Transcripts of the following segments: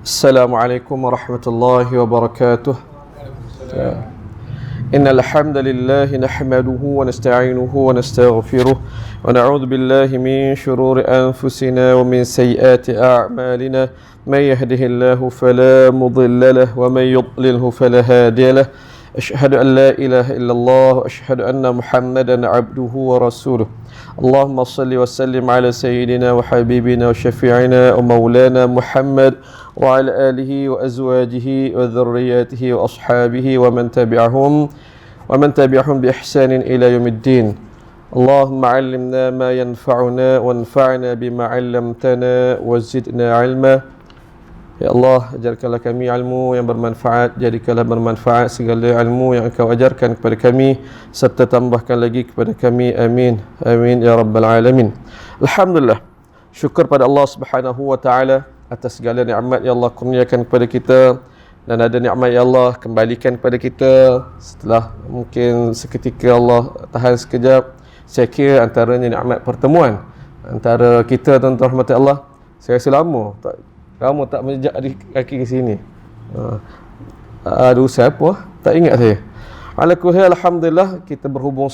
السلام عليكم ورحمة الله وبركاته. إن الحمد لله نحمده ونستعينه ونستغفره ونعوذ بالله من شرور أنفسنا ومن سيئات أعمالنا. من يهده الله فلا مضل له ومن يضلله فلا هادي له. أشهد أن لا إله إلا الله وأشهد أن محمدا عبده ورسوله. اللهم صل وسلم على سيدنا وحبيبنا وشفيعنا ومولانا محمد وعلى آله وأزواجه وذرياته وأصحابه ومن تبعهم بإحسان إلى يوم الدين. اللهم علمنا ما ينفعنا وانفعنا بما علمتنا وزدنا علما. Ya Allah, ajarkanlah kami ilmu yang bermanfaat, jadikanlah bermanfaat segala ilmu yang Engkau ajarkan kepada kami, serta tambahkan lagi kepada kami. Amin. Amin ya rabbal alamin. Alhamdulillah. Syukur pada Allah Subhanahu wa taala atas segala nikmat yang Allah kurniakan kepada kita, dan ada nikmat yang Allah kembalikan kepada kita setelah mungkin seketika Allah tahan sekejap. Saya kira antaranya nikmat pertemuan antara kita, tuan-tuan rahmat Allah. Saya rasa lama tak menjejak di kaki ke sini. Ada usaha apa? Tak ingat saya. Alhamdulillah kita berhubung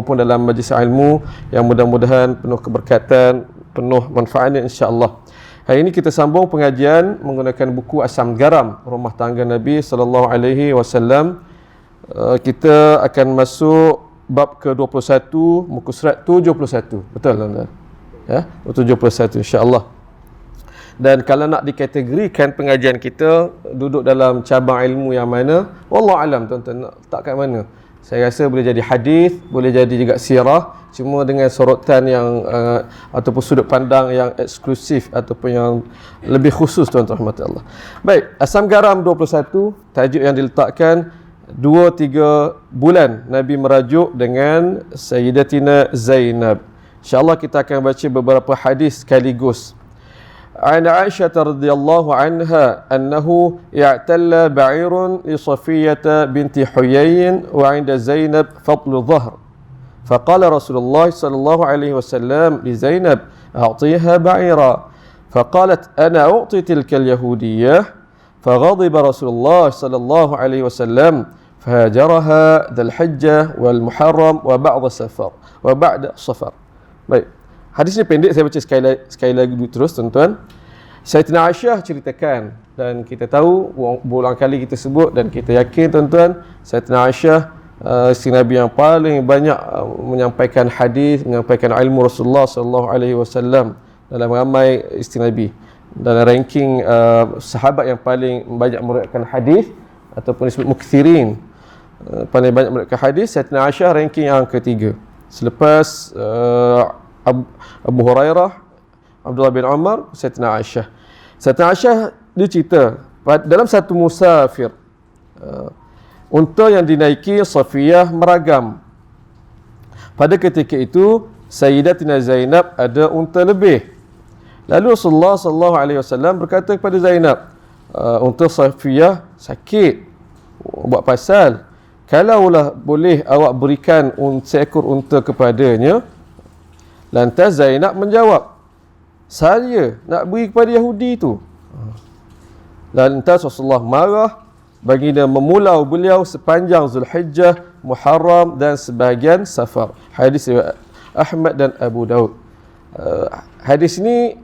pun dalam majlis ilmu yang mudah-mudahan penuh keberkatan, penuh manfaatnya insya-Allah. Hari ini kita sambung pengajian menggunakan buku Asam Garam Rumah Tangga Nabi sallallahu alaihi wasallam. Kita akan masuk bab ke-21, muka surat 71. Betul tuan-tuan? Ya, 71 insya-Allah. Dan kalau nak dikategorikan pengajian kita duduk dalam cabang ilmu yang mana, wallahu alam tuan-tuan nak letak kat mana. Saya rasa boleh jadi hadis, boleh jadi juga sirah, cuma dengan sorotan yang ataupun sudut pandang yang eksklusif ataupun yang lebih khusus, tuan-tuan rahmat Allah. Baik, Asam Garam 21, tajuk yang diletakkan 2-3 bulan Nabi merajuk dengan Sayyidatina Zainab. InsyaAllah kita akan baca beberapa hadis sekaligus. عن عائشة رضي الله عنها أنه اعتل بعير لصفية بنت حيي وعند زينب فضل ظهر، فقال رسول الله صلى الله عليه وسلم لزينب أعطيها بعيرا، فقالت أنا أعطي تلك اليهودية، فغضب رسول الله صلى الله عليه وسلم فهاجرها ذا الحجة والمحرم وبعد صفر. Baik, hadis ni pendek, saya baca sekali lagi dulu terus tuan-tuan. Sayyidatina Aisyah ceritakan, dan kita tahu berulang kali kita sebut dan kita yakin tuan-tuan, Sayyidatina Aisyah isteri Nabi yang paling banyak menyampaikan hadis, menyampaikan ilmu Rasulullah sallallahu alaihi wasallam dalam ramai isteri Nabi. Dalam ranking sahabat yang paling banyak meriwayatkan hadis ataupun disebut mukthirin, paling banyak meriwayatkan hadis, Sayyidatina Aisyah ranking yang ketiga. Selepas Abu Hurairah, Abdullah bin Umar, Sayyidatina Aisyah. Sayyidatina Aisyah dia cerita dalam satu musafir, unta yang dinaiki Safiyah meragam. Pada ketika itu Sayyidatina Zainab ada unta lebih. Lalu Rasulullah sallallahu alaihi wasallam berkata kepada Zainab, unta Safiyah sakit, buat pasal, kalaulah boleh awak berikan seekor unta kepadanya. Lantas Zainab menjawab, saya nak beri kepada Yahudi tu. Lantas Rasulullah marah, baginda memulau beliau sepanjang Zulhijjah, Muharram dan sebahagian Safar. Hadis Ahmad dan Abu Daud. Hadis ini,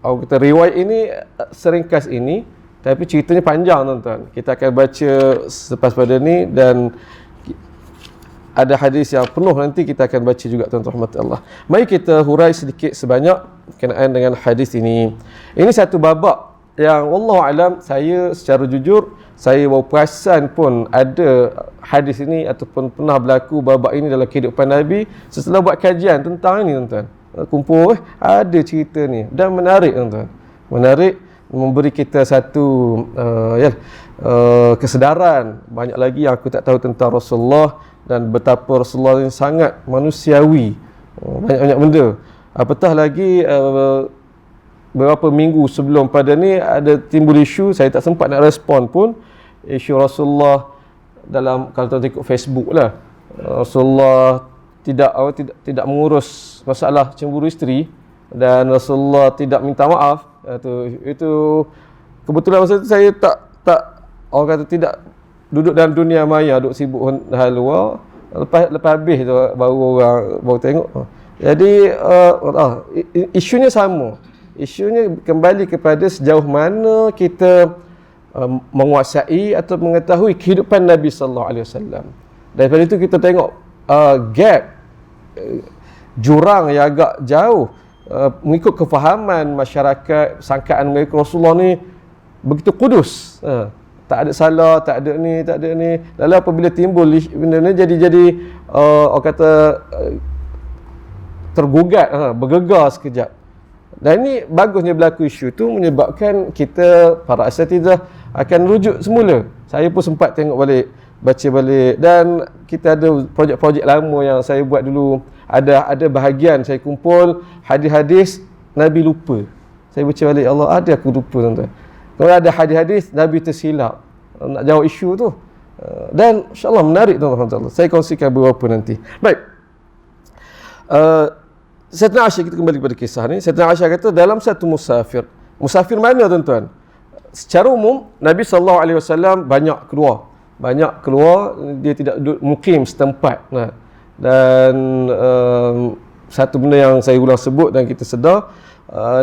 kita riwayat ini seringkas ini, tapi ceritanya panjang tuan-tuan. Kita akan baca selepas pada ni, dan ada hadis yang penuh nanti kita akan baca juga, tuan-tuan rahmat Allah. Mari kita hurai sedikit sebanyak berkenaan dengan hadis ini. Ini satu babak yang wallahu alam, saya secara jujur saya baru perasan pun ada hadis ini ataupun pernah berlaku babak ini dalam kehidupan Nabi setelah buat kajian tentang ini, tuan-tuan. Kumpul ada cerita ni, dan menarik tuan-tuan. Menarik, memberi kita satu kesedaran banyak lagi yang aku tak tahu tentang Rasulullah, dan betapa Rasulullah ini sangat manusiawi, banyak-banyak benda. Apatah lagi beberapa minggu sebelum pada ni ada timbul isu, saya tak sempat nak respon pun, isu Rasulullah dalam, kalau tuan tengok Facebook lah, Rasulullah tidak mengurus masalah cemburu isteri, dan Rasulullah tidak minta maaf. Itu kebetulan masa tu saya tak orang kata tidak duduk dalam dunia maya, duduk sibuk hal luar. Lepas habis tu baru orang baru tengok. Jadi isunya sama. Isunya kembali kepada sejauh mana kita menguasai atau mengetahui kehidupan Nabi sallallahu alaihi wasallam. Daripada itu kita tengok gap, jurang yang agak jauh mengikut kefahaman masyarakat, sangkaan mereka Rasulullah ni begitu kudus. Tak ada salah, tak ada ni. Lalu apabila timbul benda ni jadi orang kata tergugat, bergegar sekejap. Dan ini bagusnya berlaku isu tu menyebabkan kita para asatidzah akan rujuk semula. Saya pun sempat tengok balik, baca balik, dan kita ada projek-projek lama yang saya buat dulu. Ada bahagian saya kumpul hadis-hadis Nabi lupa. Saya baca balik, Allah ada aku lupa tuan-tuan. Kalau ada hadis-hadis Nabi tersilap nak jawab isu tu. Dan insya-Allah menarik tuan-tuan. Saya kongsikan beberapa nanti. Baik. Sayyidina Aisyah, kita kembali kepada kisah ni. Sayyidina Aisyah kata dalam satu musafir. Musafir mana tuan-tuan? Secara umum Nabi SAW banyak keluar, dia tidak duduk mukim setempat. Dan satu benda yang saya ulang sebut dan kita sedar,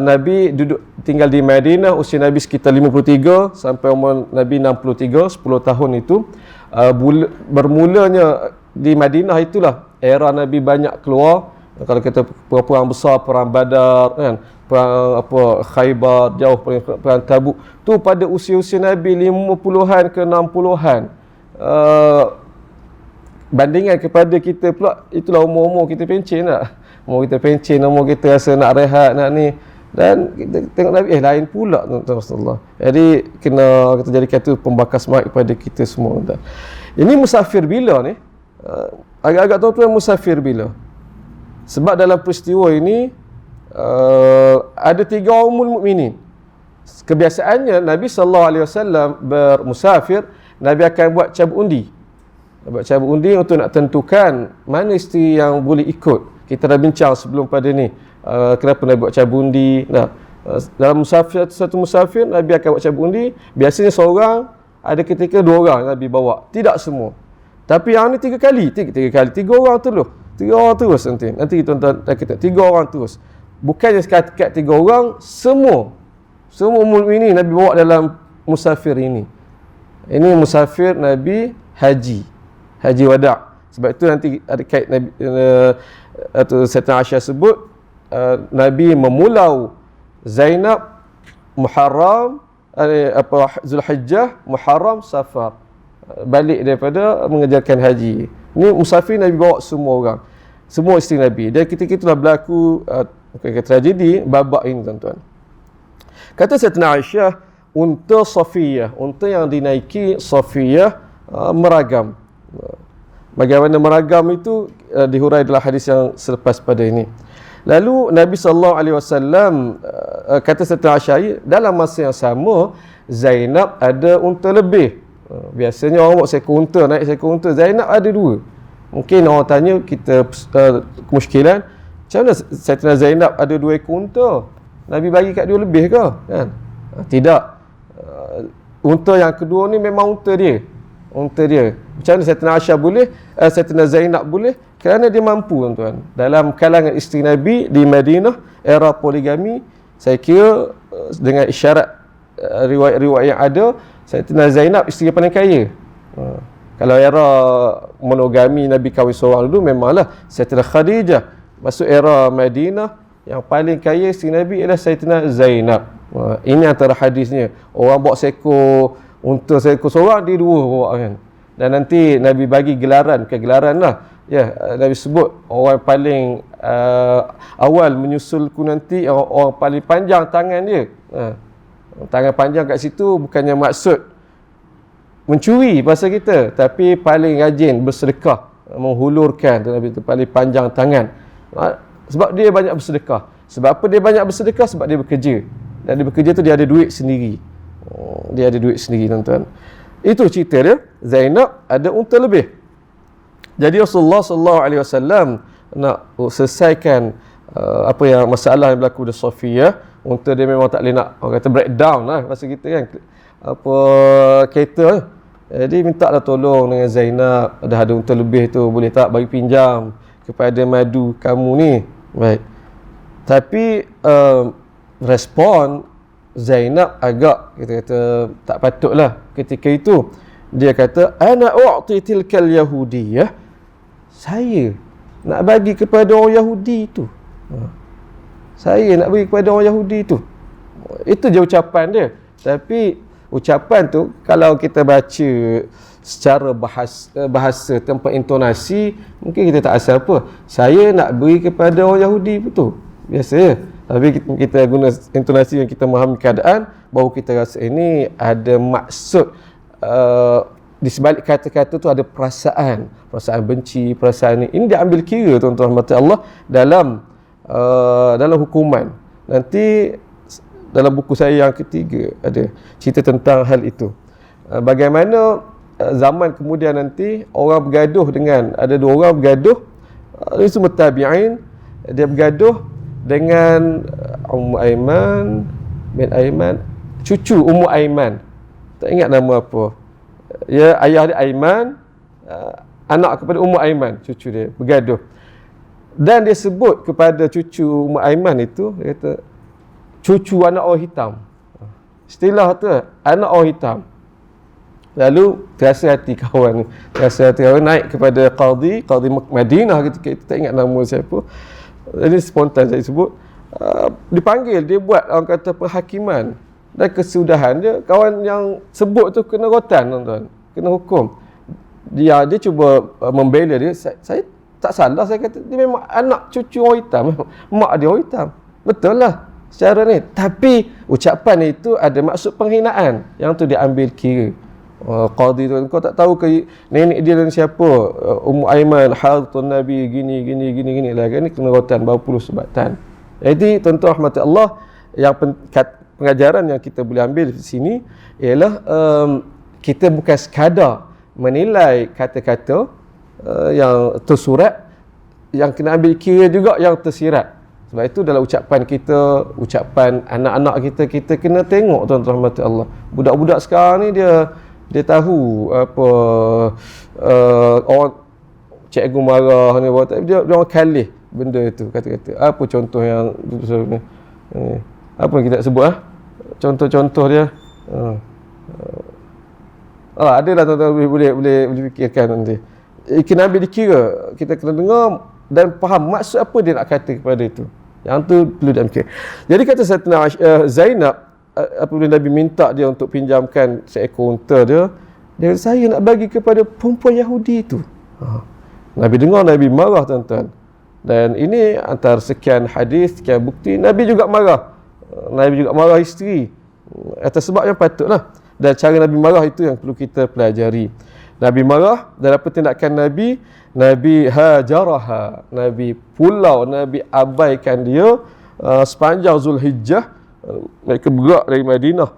Nabi duduk tinggal di Madinah, usia Nabi sekitar 53 sampai umur Nabi 63, 10 tahun itu. Bermulanya di Madinah itulah era Nabi banyak keluar. Kalau kita perang besar, perang Badar kan, perang Khaybar, jauh perang Tabuk tu pada usia-usia Nabi 50-an ke 60-an. Bandingan kepada kita pula, itulah umur-umur kita pencen tak? Umur kita pencen, umur kita rasa nak rehat, nak ni. Dan kita tengok Nabi, lain pula tuan-tuan Rasulullah. Jadi kena kita jadikan tu pembakar semangat kepada kita semua. Ini musafir bila ni? Agak-agak tuan-tuan musafir bila? Sebab dalam peristiwa ini ada 3 ummul mukminin. Kebiasaannya Nabi SAW bermusafir, Nabi akan buat cabut undi. Buat cabut undi untuk nak tentukan mana isteri yang boleh ikut. Kita dah bincang sebelum pada ni, kenapa Nabi buat cabut undi. Dalam satu musafir Nabi akan buat cabut undi. Biasanya seorang, ada ketika 2 orang Nabi bawa, tidak semua. Tapi yang ni 3 kali, 3 orang terus. 3 orang terus nanti tuan-tuan kata 3 orang terus. Bukannya sekat 3 orang, semua ummul ini Nabi bawa dalam musafir ini. Ini musafir Nabi haji wada'. Sebab itu nanti ada kait Nabi atau Sayyidina Aisyah sebut Nabi memulau Zainab Muharram, Zulhijjah, Muharram, Safar, balik daripada mengerjakan haji. Ini musafir Nabi bawa semua orang, semua isteri Nabi. Dan ketika itulah berlaku tragedi babak ini tuan-tuan. Kata Sayyidina Aisyah, unta Safiyah, unta yang dinaiki Safiyah meragam. Bagaimana meragam itu dihurai dalam hadis yang selepas pada ini. Lalu Nabi SAW kata Sayyidina Aisyah, dalam masa yang sama Zainab ada unta lebih. Biasanya orang bawa seekor unta, naik seekor unta. Zainab ada 2. Mungkin orang tanya kita kemusykilan, macam mana Sayyidina Zainab ada 2 ekor unta? Nabi bagi kat dia lebih ke? Kan? Tidak. Unta yang kedua ni memang unta dia. Macam mana Sayyidina Aisyah boleh, Sayyidina Zainab boleh? Kerana dia mampu tuan-tuan. Dalam kalangan isteri Nabi di Madinah, era poligami, saya kira dengan isyarat riwayat-riwayat yang ada, Sayyidina Zainab isteri paling kaya. Kalau era monogami Nabi kahwin seorang dulu, memanglah Sayyidina Khadijah. Masuk era Madinah, yang paling kaya isteri Nabi ialah Sayyidina Zainab. Ini antara hadisnya. Orang bawa seekor unta seekor seorang, dia 2 bawa kan. Dan nanti Nabi bagi gelaran lah. Ya, Nabi sebut orang paling awal menyusulku nanti, orang paling panjang tangan dia. Tangan panjang kat situ bukannya maksud mencuri pasal kita, tapi paling rajin bersedekah, menghulurkan. Nabi itu paling panjang tangan. Sebab dia banyak bersedekah. Sebab apa dia banyak bersedekah? Sebab dia bekerja. Dan dia bekerja tu dia ada duit sendiri. Tuan-tuan. Itu cerita dia. Zainab ada unta lebih. Jadi Rasulullah SAW nak selesaikan apa yang masalah yang berlaku di Safiyah, unta dia memang tak boleh nak, orang kata breakdown lah masa kita kan, apa kereta. Jadi minta lah tolong dengan Zainab, ada unta lebih tu, boleh tak bagi pinjam kepada madu kamu ni. Baik. Tapi respon Zainab agak kita kata tak patutlah ketika itu. Dia kata, ana u'ti tilkal yahudiyah, saya nak bagi kepada orang Yahudi tu. Saya nak bagi kepada orang Yahudi tu. Itu je ucapan dia. Tapi ucapan tu kalau kita baca secara bahasa tanpa intonasi, mungkin kita tak asal apa. Saya nak beri kepada orang Yahudi betul. Biasa je. Tapi kita guna intonasi yang kita memahami keadaan, baru kita rasa ini ada maksud, di sebalik kata-kata tu ada perasaan benci, perasaan ini diambil kira tuan-tuan rahmat Allah dalam hukuman. Nanti dalam buku saya yang ketiga ada cerita tentang hal itu. Bagaimana zaman kemudian nanti orang bergaduh dengan, ada dua orang bergaduh, ini semua tabi'in, dia bergaduh dengan Ummu Aiman bin Aiman, cucu Ummu Aiman, tak ingat nama apa. Ya, ayah dia Aiman, anak kepada Ummu Aiman, cucu dia bergaduh. Dan dia sebut kepada cucu Ummu Aiman itu, dia kata cucu anak orang hitam. Istilah tu, anak orang hitam. Lalu terasa hati kawan ni, terasa hati kawan naik kepada Qadhi Madinah ketika itu, tak ingat nama siapa. Ini spontan saya sebut. Dipanggil, dia buat orang kata penghakiman. Dan kesudahan dia, kawan yang sebut tu kena rotan tuan-tuan, kena hukum. Dia cuba membela dia. Saya tak salah, saya kata dia memang anak cucu orang hitam, mak dia orang hitam. Betul lah secara ni. Tapi ucapan itu ada maksud penghinaan, yang tu dia ambil kira. Qadhi tu, kau tak tahu ke nenek dia dan siapa, Ummu Aiman hartun Nabi gini lah kan, ni kena rotan berpuluh sebatan. Jadi tuan-tuan rahmat Allah, yang pengajaran yang kita boleh ambil di sini ialah kita bukan sekadar menilai kata-kata yang tersurat, yang kena ambil kira juga yang tersirat. Sebab itu dalam ucapan kita, ucapan anak-anak kita kena tengok tuan-tuan rahmat Allah. Budak-budak sekarang ni dia tahu apa, orang cikgu marah ni, dia orang kalih benda itu, kata-kata. Apa contoh yang ni? Apa yang kita sebut contoh-contoh dia. Adalah tuan-tuan boleh fikirkan nanti. Kena ambil dikira, kita kena dengar dan faham maksud apa dia nak kata kepada itu. Yang tu perlu diambil. Jadi kata Sayyidina Zainab, apabila Nabi minta dia untuk pinjamkan seekor unta dia kata, saya nak bagi kepada perempuan Yahudi itu. Nabi dengar, Nabi marah tuan-tuan. Dan ini antara sekian hadis, sekian bukti, Nabi juga marah. Nabi juga marah isteri atas sebab yang patutlah. Dan cara Nabi marah itu yang perlu kita pelajari. Nabi marah, dan apa tindakan Nabi? Nabi hajaraha, Nabi pulau, Nabi abaikan dia sepanjang Zulhijjah. Mereka bergerak dari Madinah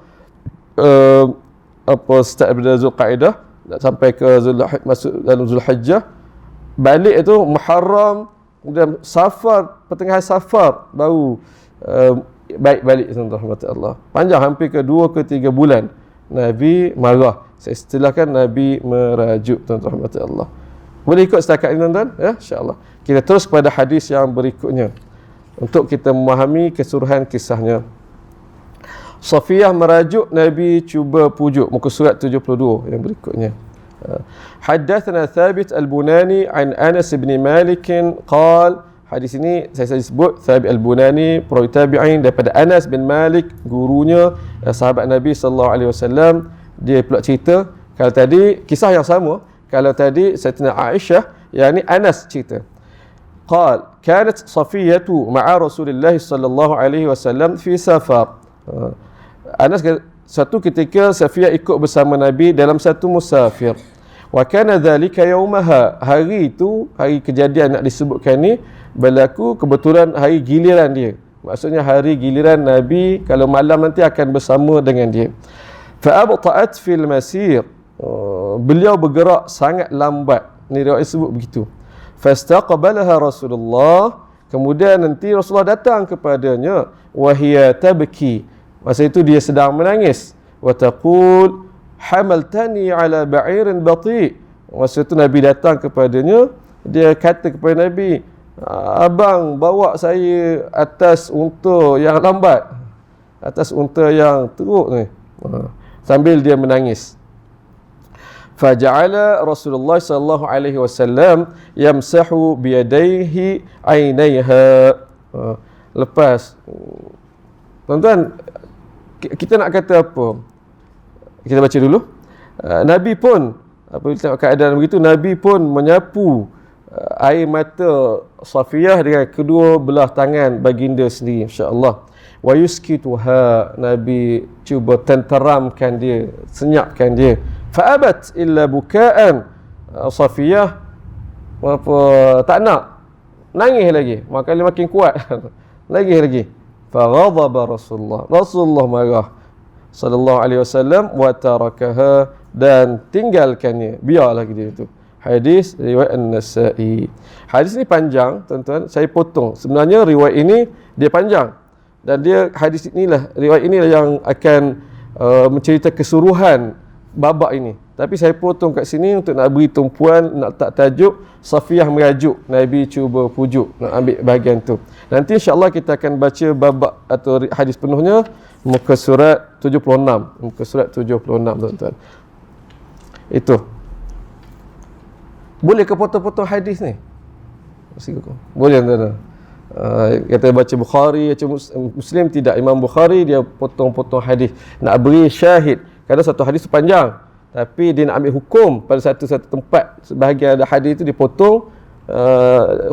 start daripada Zulqaidah sampai ke masuk dalam Zulhijjah. Balik itu Muharram, kemudian Safar, pertengahan Safar baru balik tuan-tuan Allah. Panjang hampir ke 2 ke 3 bulan Nabi marah. Saya istilahkan Nabi merajuk tuan-tuan Allah. Boleh ikut setakat ini tuan-tuan ya, insya-Allah. Kita terus kepada hadis yang berikutnya untuk kita memahami keseluruhan kisahnya. Safiyah merajuk, Nabi cuba pujuk. Muka surat 72 yang berikutnya. Haddatsana Thabit Al-Bunani an Anas bin Malik qal, hadis ini saya sebut Thabit Al-Bunani perawi tabi'in daripada Anas bin Malik, gurunya sahabat Nabi sallallahu alaihi wasallam. Dia pula cerita, kalau tadi kisah yang sama, kalau tadi Sayyidatina Aisyah, yang ni Anas cerita. Qal kanat Safiyatu ma'a Rasulillah sallallahu alaihi wasallam fi safar. Anas, satu ketika Safiyah ikut bersama Nabi dalam satu musafir. Wa kana dhalika yaumaha, hari itu, hari kejadian nak disebutkan ni berlaku kebetulan hari giliran dia. Maksudnya hari giliran Nabi, kalau malam nanti akan bersama dengan dia. Fa abta'at fil masir, beliau bergerak sangat lambat. Ni riwayat sebut begitu. Fastaqbalaha Rasulullah, Kemudian nanti Rasulullah datang kepadanya, wahia tabki. Masa itu dia sedang menangis. Wa taqul hamaltani ala ba'irin bati. Masa itu Nabi datang kepadanya, dia kata kepada Nabi, abang bawa saya atas unta yang lambat, atas unta yang teruk ni. Sambil dia menangis. Faja'ala Rasulullah sallallahu alaihi wasallam yamsahu biyadaihi ainaiha. Lepas, tuan-tuan, kita nak kata apa? Kita baca dulu. Nabi pun, apabila tengok keadaan begitu, Nabi pun menyapu air mata Safiyah dengan kedua belah tangan baginda sendiri, insya-Allah. Wa yuskituha, Nabi cuba tenteramkan dia, senyapkan dia. Fa'abat illa bukaan. Safiyah apa tak nak, nangis lagi, makin kuat. lagi. Faghadaba Rasulullah marah sallallahu alaihi wasallam wa tarakaha, dan tinggalkannya, biarlah dia itu. Hadis riwayat An-Nasa'i. Hadis ni panjang, tuan-tuan, saya potong. Sebenarnya riwayat ini dia panjang, dan dia hadis inilah, riwayat inilah yang akan mencerita keseluruhan babak ini. Tapi saya potong kat sini untuk nak beri tumpuan, nak tak tajuk Safiyah merajuk, Nabi cuba pujuk, nak ambil bahagian tu. Nanti insya-Allah kita akan baca babak atau hadis penuhnya muka surat 76. Muka surat 76, tuan-tuan. Itu. Boleh ke potong-potong hadis ni? Boleh, tuan-tuan. Kita baca Bukhari, baca Muslim, tidak. Imam Bukhari dia potong-potong hadis, nak beri syahid. Kadang satu hadis tu panjang, tapi dia nak ambil hukum pada satu tempat. Sebahagian ada hadis itu dipotong,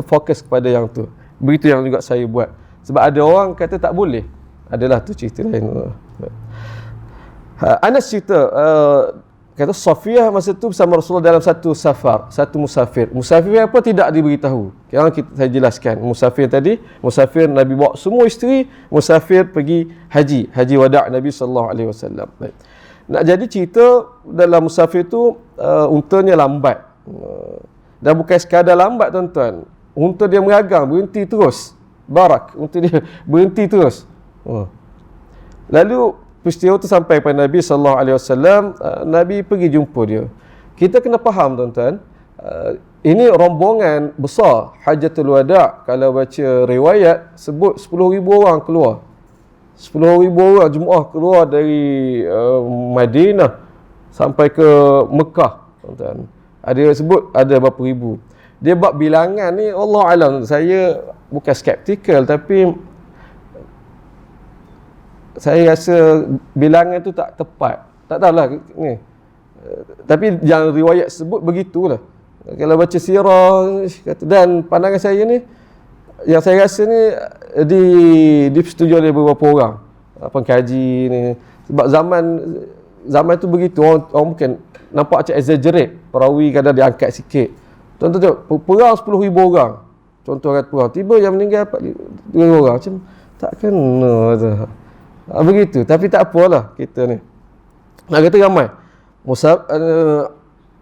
fokus kepada yang tu. Begitu yang juga saya buat. Sebab ada orang kata tak boleh. Adalah tu cerita lain. Anas cerita, kata Safiyah masa tu bersama Rasulullah dalam satu safar, satu musafir. Musafir apa tidak diberitahu. Sekarang saya jelaskan. Musafir tadi, musafir Nabi bawa semua isteri, musafir pergi haji wada' Nabi sallallahu alaihi wasallam. Baik. Nak jadi cerita dalam musafir tu, untanya lambat. Dan bukan sekadar lambat, tuan-tuan. Unta dia meragang, berhenti terus. Barak, unta dia berhenti terus. Lalu peristiwa tu sampai pada Nabi sallallahu alaihi wasallam. Nabi pergi jumpa dia. Kita kena faham, tuan-tuan, ini rombongan besar Hajatul Wada'. Kalau baca riwayat sebut 10,000 orang keluar. 10,000 orang jemaah keluar dari Madinah sampai ke Mekah, tuan-tuan. Ada sebut ada berapa ribu. Dia bab bilangan ni Allah alam, saya bukan skeptikal, tapi saya rasa bilangan tu tak tepat. Tak tahulah ni. Tapi yang riwayat sebut begitulah. Kalau baca sirah kata, dan pandangan saya ni, yang saya rasa ni disetujui oleh beberapa orang pengkaji ni. Sebab zaman tu begitu, orang mungkin nampak macam exaggerate, perawi kadang diangkat sikit. Contoh tengok, perang 10,000 orang, contoh kata perang, tiba yang meninggal 4,000 orang, macam tak kena tu. Begitu, tapi tak apalah kita ni. Nak kata ramai.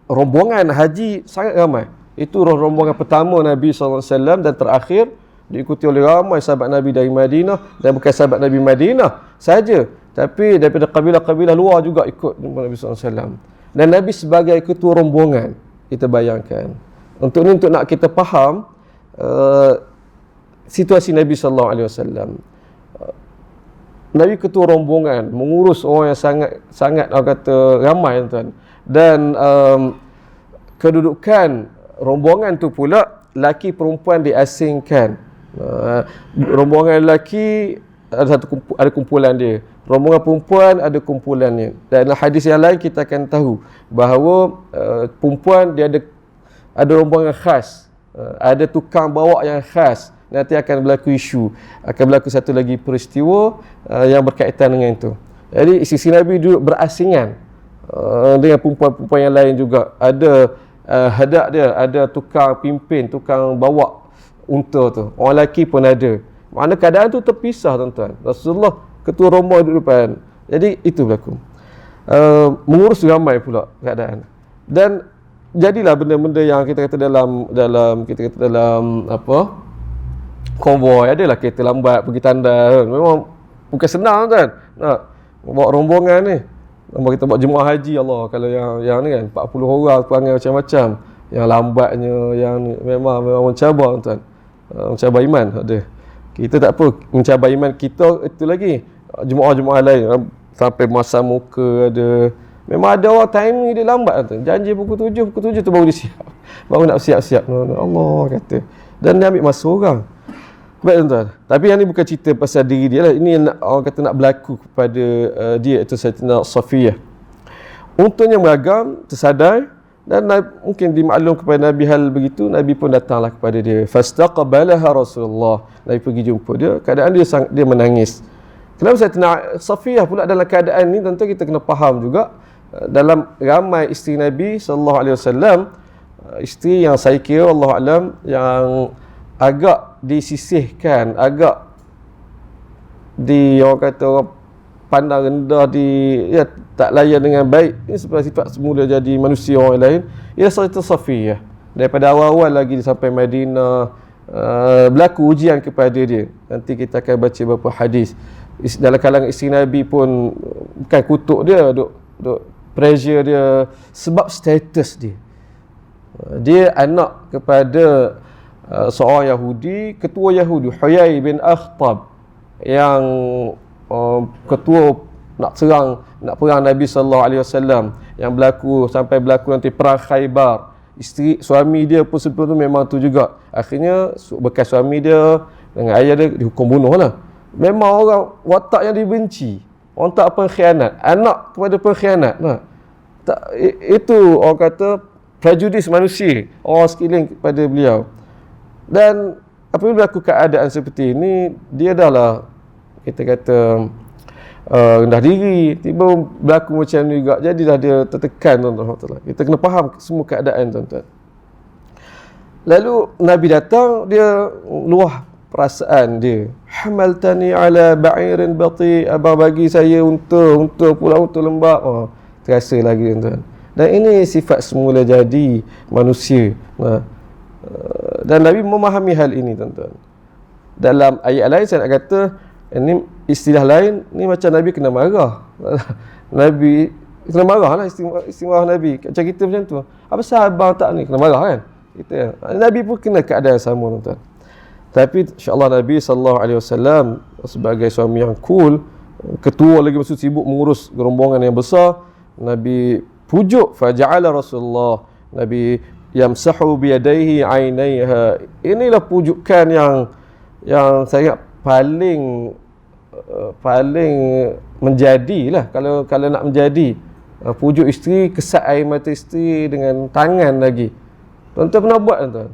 Rombongan haji sangat ramai. Itu rombongan pertama Nabi SAW dan terakhir, diikuti oleh ramai sahabat Nabi dari Madinah, dan bukan sahabat Nabi Madinah saja, tapi daripada kabilah-kabilah luar juga ikut Nabi SAW. Dan Nabi sebagai ketua rombongan, kita bayangkan. Untuk nak kita faham situasi Nabi SAW. Nabi ketua rombongan, mengurus orang yang sangat orang kata ramai, tuan. Dan kedudukan rombongan tu pula, laki perempuan diasingkan. Rombongan lelaki ada kumpulan dia, rombongan perempuan ada kumpulannya. Dan hadis yang lain kita akan tahu bahawa perempuan dia ada rombongan khas, ada tukang bawa yang khas. Nanti akan berlaku isu, akan berlaku satu lagi peristiwa yang berkaitan dengan itu. Jadi isteri Nabi duduk berasingan dengan perempuan-perempuan yang lain juga. Ada hadak dia, ada tukang pimpin, tukang bawa unta tu, orang lelaki pun ada. Makna keadaan tu terpisah, tuan-tuan. Rasulullah ketua rombongan duduk depan. Jadi itu berlaku. Mengurus ramai pula keadaan. Dan jadilah benda-benda yang kita kata dalam apa, konvoi, adalah kereta lambat pergi tanda kan. Memang bukan senang kan nak bawa rombongan ni. Kita buat jemaah haji, Allah, kalau yang ni kan 40 orang perangai macam-macam, yang lambatnya, yang ni memang mencabar tuan. Mencabar iman ada. Kita tak apa, mencabar iman kita itu lagi. Jemaah-jemaah lain sampai masa muka ada. Memang ada orang timing dia lambat tuan. Janji pukul 7 tu baru dia siap. Baru nak siap-siap. Allah kata. Dan dia ambil masa orang. Baik tuan. Tapi yang ni bukan cerita pasal diri dia lah. Ini yang orang kata nak berlaku kepada dia, itu Sayyidatina Safiyah. Untungnya beragam, tersadar, dan mungkin dimaklum kepada Nabi hal begitu. Nabi pun datanglah kepada dia. Fastaqbalaha Rasulullah. Nabi pergi jumpa dia. Keadaan dia menangis. Kenapa Sayyidatina Safiyah pula dalam keadaan ni? Tentu kita kena faham juga. Dalam ramai isteri Nabi SAW, isteri yang saya kira Allah Alam yang agak disisihkan, agak orang kata orang pandang rendah, tak layan dengan baik, ini sifat semula jadi manusia orang lain, ialah Sayyidatina Safiyah. Daripada awal-awal lagi sampai Madinah, berlaku ujian kepada dia. Nanti kita akan baca beberapa hadis. Dalam kalangan isteri Nabi pun bukan kutuk dia, duk pressure dia sebab status dia. Dia anak kepada seorang Yahudi, ketua Yahudi, Huyai bin Akhtab, yang ketua nak perang Nabi SAW, yang sampai berlaku nanti perang Khaybar. Suami dia pun sebelum tu memang tu juga. Akhirnya bekas suami dia dengan ayah dia dihukum bunuh lah. Memang orang watak yang dibenci, orang tak pengkhianat, anak kepada pengkhianat. Itu orang kata prejudis manusia, orang sekeliling kepada beliau. Dan apabila berlaku keadaan seperti ini, dia dah lah kita kata rendah diri, tiba berlaku macam ni juga, jadilah dia tertekan, tuan-tuan. Kita kena faham semua keadaan, tuan-tuan. Lalu Nabi datang, dia luah perasaan dia. Hamaltani ala ba'irin bati, abang bagi saya unta pula, unta lembab. Terasa lagi, tuan-tuan. Dan ini sifat semula jadi manusia. Dan Nabi memahami hal ini, tuan-tuan. Dalam ayat lain saya nak kata, ini istilah lain, ni macam Nabi kena marah. Nabi kena marah lah, istimewa Nabi. Macam kita macam tu. Apa sahabat tak ni? Kena marah kan? Nabi pun kena keadaan sama, tuan-tuan. Tapi insya-Allah Nabi SAW sebagai suami yang cool, ketua lagi, maksud sibuk mengurus gerombongan yang besar, Nabi pujuk faja'ala Rasulullah, Nabi yamsahu biyadaihi ainaiha. Inilah pujukan yang saya paling menjadilah, kalau nak menjadi pujuk isteri, kesat air mata isteri dengan tangan lagi. Tuan-tuan pernah buat, tuan-tuan?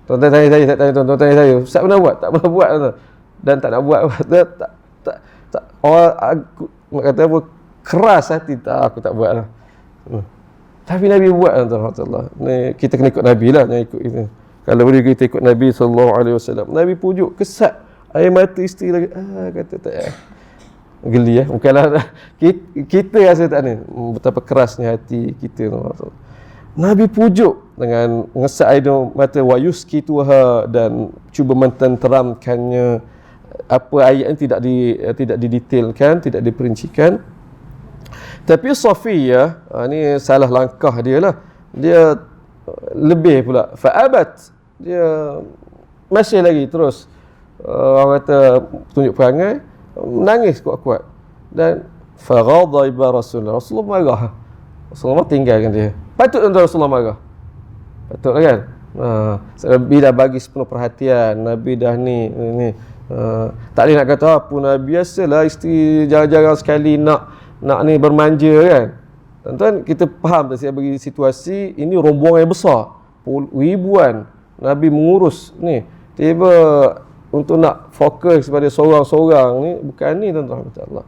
Tuan-tuan tanya saya, Ustaz pernah buat? Tak pernah buat, tuan-tuan. Dan tak nak buat. Tak orang aku nak kata apa, keras hati, aku tak buat lah. Tapi Nabi buat, tuan-tuan. Ni kita kena ikut Nabi lah, jangan ikut kita. Kalau boleh kita ikut Nabi SAW. Nabi pujuk, kesat air mata isteri lagi. Kata tak ya. Geli bukanlah kita rasa tak ni. Betapa kerasnya hati kita, tuan-tuan. Nabi pujuk dengan mengesat air mata, wa yuskituha, dan cuba mententeramkannya. Apa ayat ini tidak didetailkan, tidak diperincikan. Tapi Safiyah, ni salah langkah dia lah. Dia lebih pula. Fa'abat, dia masih lagi terus orang kata tunjuk perangai, menangis kuat-kuat. Dan faghadaba Rasulullah marah. Rasulullah tinggalkan dia. Patut tuan Rasulullah marah. Patutlah kan? Nabi dah bagi sepenuh perhatian, Nabi dah ni. Tak boleh nak kata apa, Nabi biasalah isteri jarang-jarang sekali nak ni bermanja kan. Tuan-tuan, kita faham tak saya bagi situasi ini, rombongan yang besar, ribuan, Nabi mengurus ni. Tiba untuk nak fokus pada seorang-seorang ni, bukan ni, tuan-tuan, insya-Allah.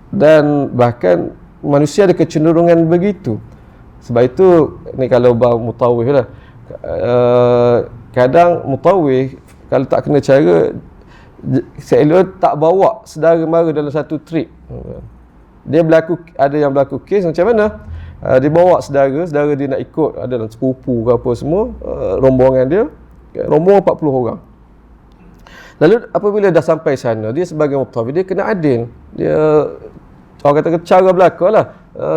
Dan bahkan manusia ada kecenderungan begitu. Sebab itu ni kalau bab mutawih lah, kadang mutawih kalau tak kena cara, saya tak bawa saudara mara dalam satu trip. Dia ada yang berlaku kes macam mana, dia bawa saudara dia nak ikut, ada dalam sepupu ke apa semua, rombongan dia, rombongan 40 orang. Lalu apabila dah sampai sana, dia sebagai muftawid, dia kena adil. Dia orang kata cara belaka lah,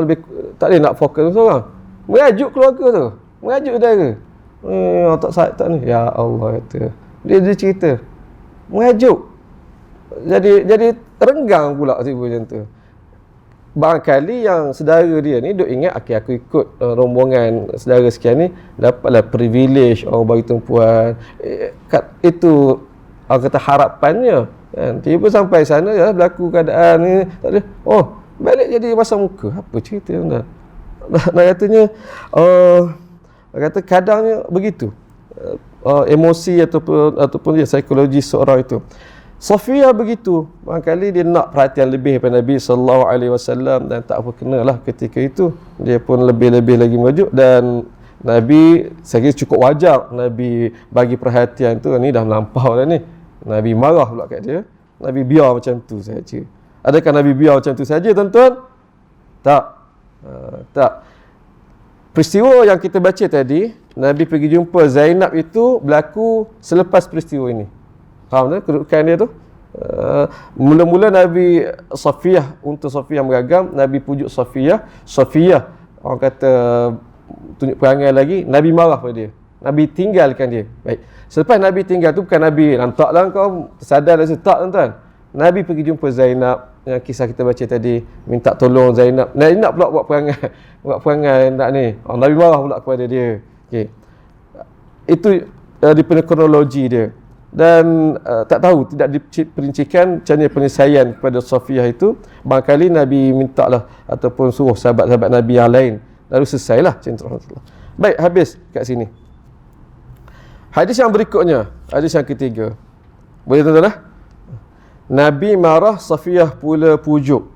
lebih tak boleh nak fokus seorang. Merajuk keluarga tu, merajuk saudara. Tak ni, ya Allah kata. Dia cerita, merajuk. Jadi renggang pula tiba macam tu. Barangkali yang saudara dia ni duk ingat, okay, aku ikut rombongan saudara sekian ni, dapatlah privilege orang bagi tumpuan. Itu orang kata harapannya kan. Tiba sampai sana ya berlaku keadaan ni, tak ada. Oh, balik jadi masa muka. Apa cerita anda? Nak katanya kata kadangnya begitu. Emosi ataupun dia psikologi seorang itu. Safiyah begitu, barangkali dia nak perhatian lebih daripada Nabi sallallahu alaihi wasallam, dan tak apa kenalah ketika itu dia pun lebih-lebih lagi merajuk, dan Nabi saya kira cukup wajar Nabi bagi perhatian tu. Ni dah melampau dah ni. Nabi marah pula kat dia. Nabi biar macam tu saja. Adakah Nabi biar macam tu saja, tuan-tuan? Tak. Tak. Peristiwa yang kita baca tadi, Nabi pergi jumpa Zainab, itu berlaku selepas peristiwa ini. Faham tak kedudukan dia tu? Mula-mula Nabi Safiyah, untuk Safiyah meragam, Nabi pujuk Safiyah. Safiyah, orang kata tunjuk perangai lagi, Nabi marah pada dia. Nabi tinggalkan dia. Baik. Selepas Nabi tinggal tu, bukan Nabi lantaklah kau tersadar dah tak, tuan-tuan. Nabi pergi jumpa Zainab, yang kisah kita baca tadi, minta tolong Zainab. Zainab pula buat perangai nak ni. Nabi marah pula kepada dia. Okey. Itu daripada kronologi dia. Dan tak tahu, tidak diperincikan macam mana penyelesaian kepada Safiyah itu. Barangkali Nabi minta lah, ataupun suruh sahabat-sahabat Nabi yang lain, lalu selesailah cinta Rasulullah. Baik, habis kat sini. Hadis yang berikutnya, hadis yang ketiga. Boleh tuan-tuan lah? Nabi marah, Safiyah pula pujuk.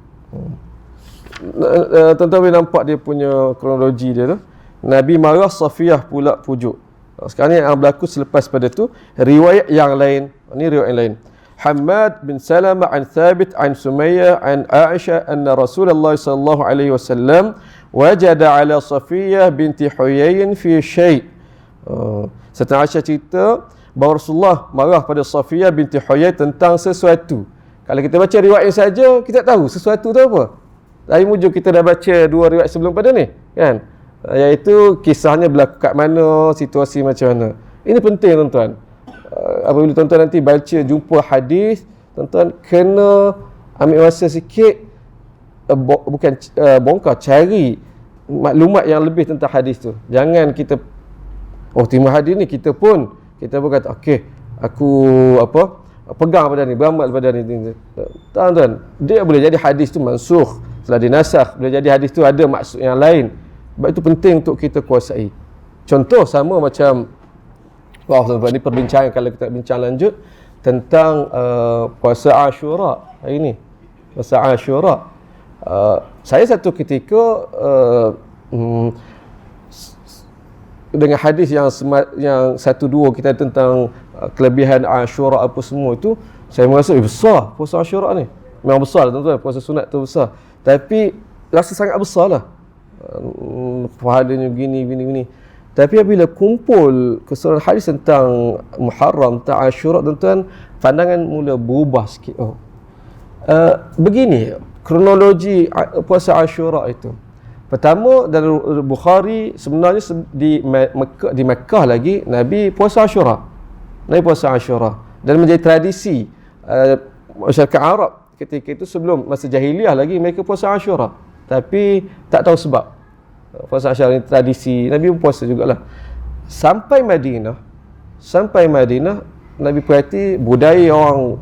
Tuan-tuan boleh nampak dia punya kronologi dia tu. Nabi marah, Safiyah pula pujuk. Sekarang ni yang berlaku selepas pada tu, riwayat yang lain. Ini riwayat yang lain. Hammad bin Salamah an Thabit an Sumayyah an Aisyah anna Rasulullah sallallahu alaihi wasallam wajada ala Safiyah binti Huyayin fi syai'. Serta Aisyah cerita bahawa Rasulullah marah pada Safiyah binti Huyay tentang sesuatu. Kalau kita baca riwayat ini saja, kita tak tahu sesuatu tu apa. Dari mujur kita dah baca dua riwayat sebelum pada ni, kan? Iaitu kisahnya berlaku kat mana, situasi macam mana. Ini penting, tuan-tuan. Apabila tuan-tuan nanti baca, jumpa hadis, tuan-tuan kena ambil masa sikit, bukan bongkar, cari maklumat yang lebih tentang hadis tu. Jangan kita terima hadis ni, kita pun kata okey, aku pegang pada ni, beramal pada ni. Tuan-tuan, dia boleh jadi hadis tu mansukh, telah dinasakh, boleh jadi hadis tu ada maksud yang lain. Sebab itu penting untuk kita kuasai. Contoh sama macam tuan-tuan, ni perbincangan kalau kita bincang lanjut tentang puasa Ashura hari ni. Puasa Ashura. Saya satu ketika dengan hadis yang satu dua kita tentang kelebihan Ashura apa semua itu, saya merasa besar puasa Ashura ni. Memang besar, tuan-tuan, puasa sunat tu besar. Tapi rasa sangat besar lah. Pahalanya begini. Tapi apabila kumpul keseluruhan hadis tentang Muharram, tentang Ashura, tuan-tuan, pandangan mula berubah sikit. Begini kronologi puasa Ashura itu. Pertama, dari Bukhari, sebenarnya di Mekah lagi Nabi puasa Ashura. Nabi puasa Ashura dan menjadi tradisi masyarakat Arab ketika itu. Sebelum masa jahiliah lagi mereka puasa Ashura, tapi tak tahu sebab. Puasa Ashura ini tradisi, Nabi pun puasa jugalah. Sampai Madinah, Nabi perhati budaya orang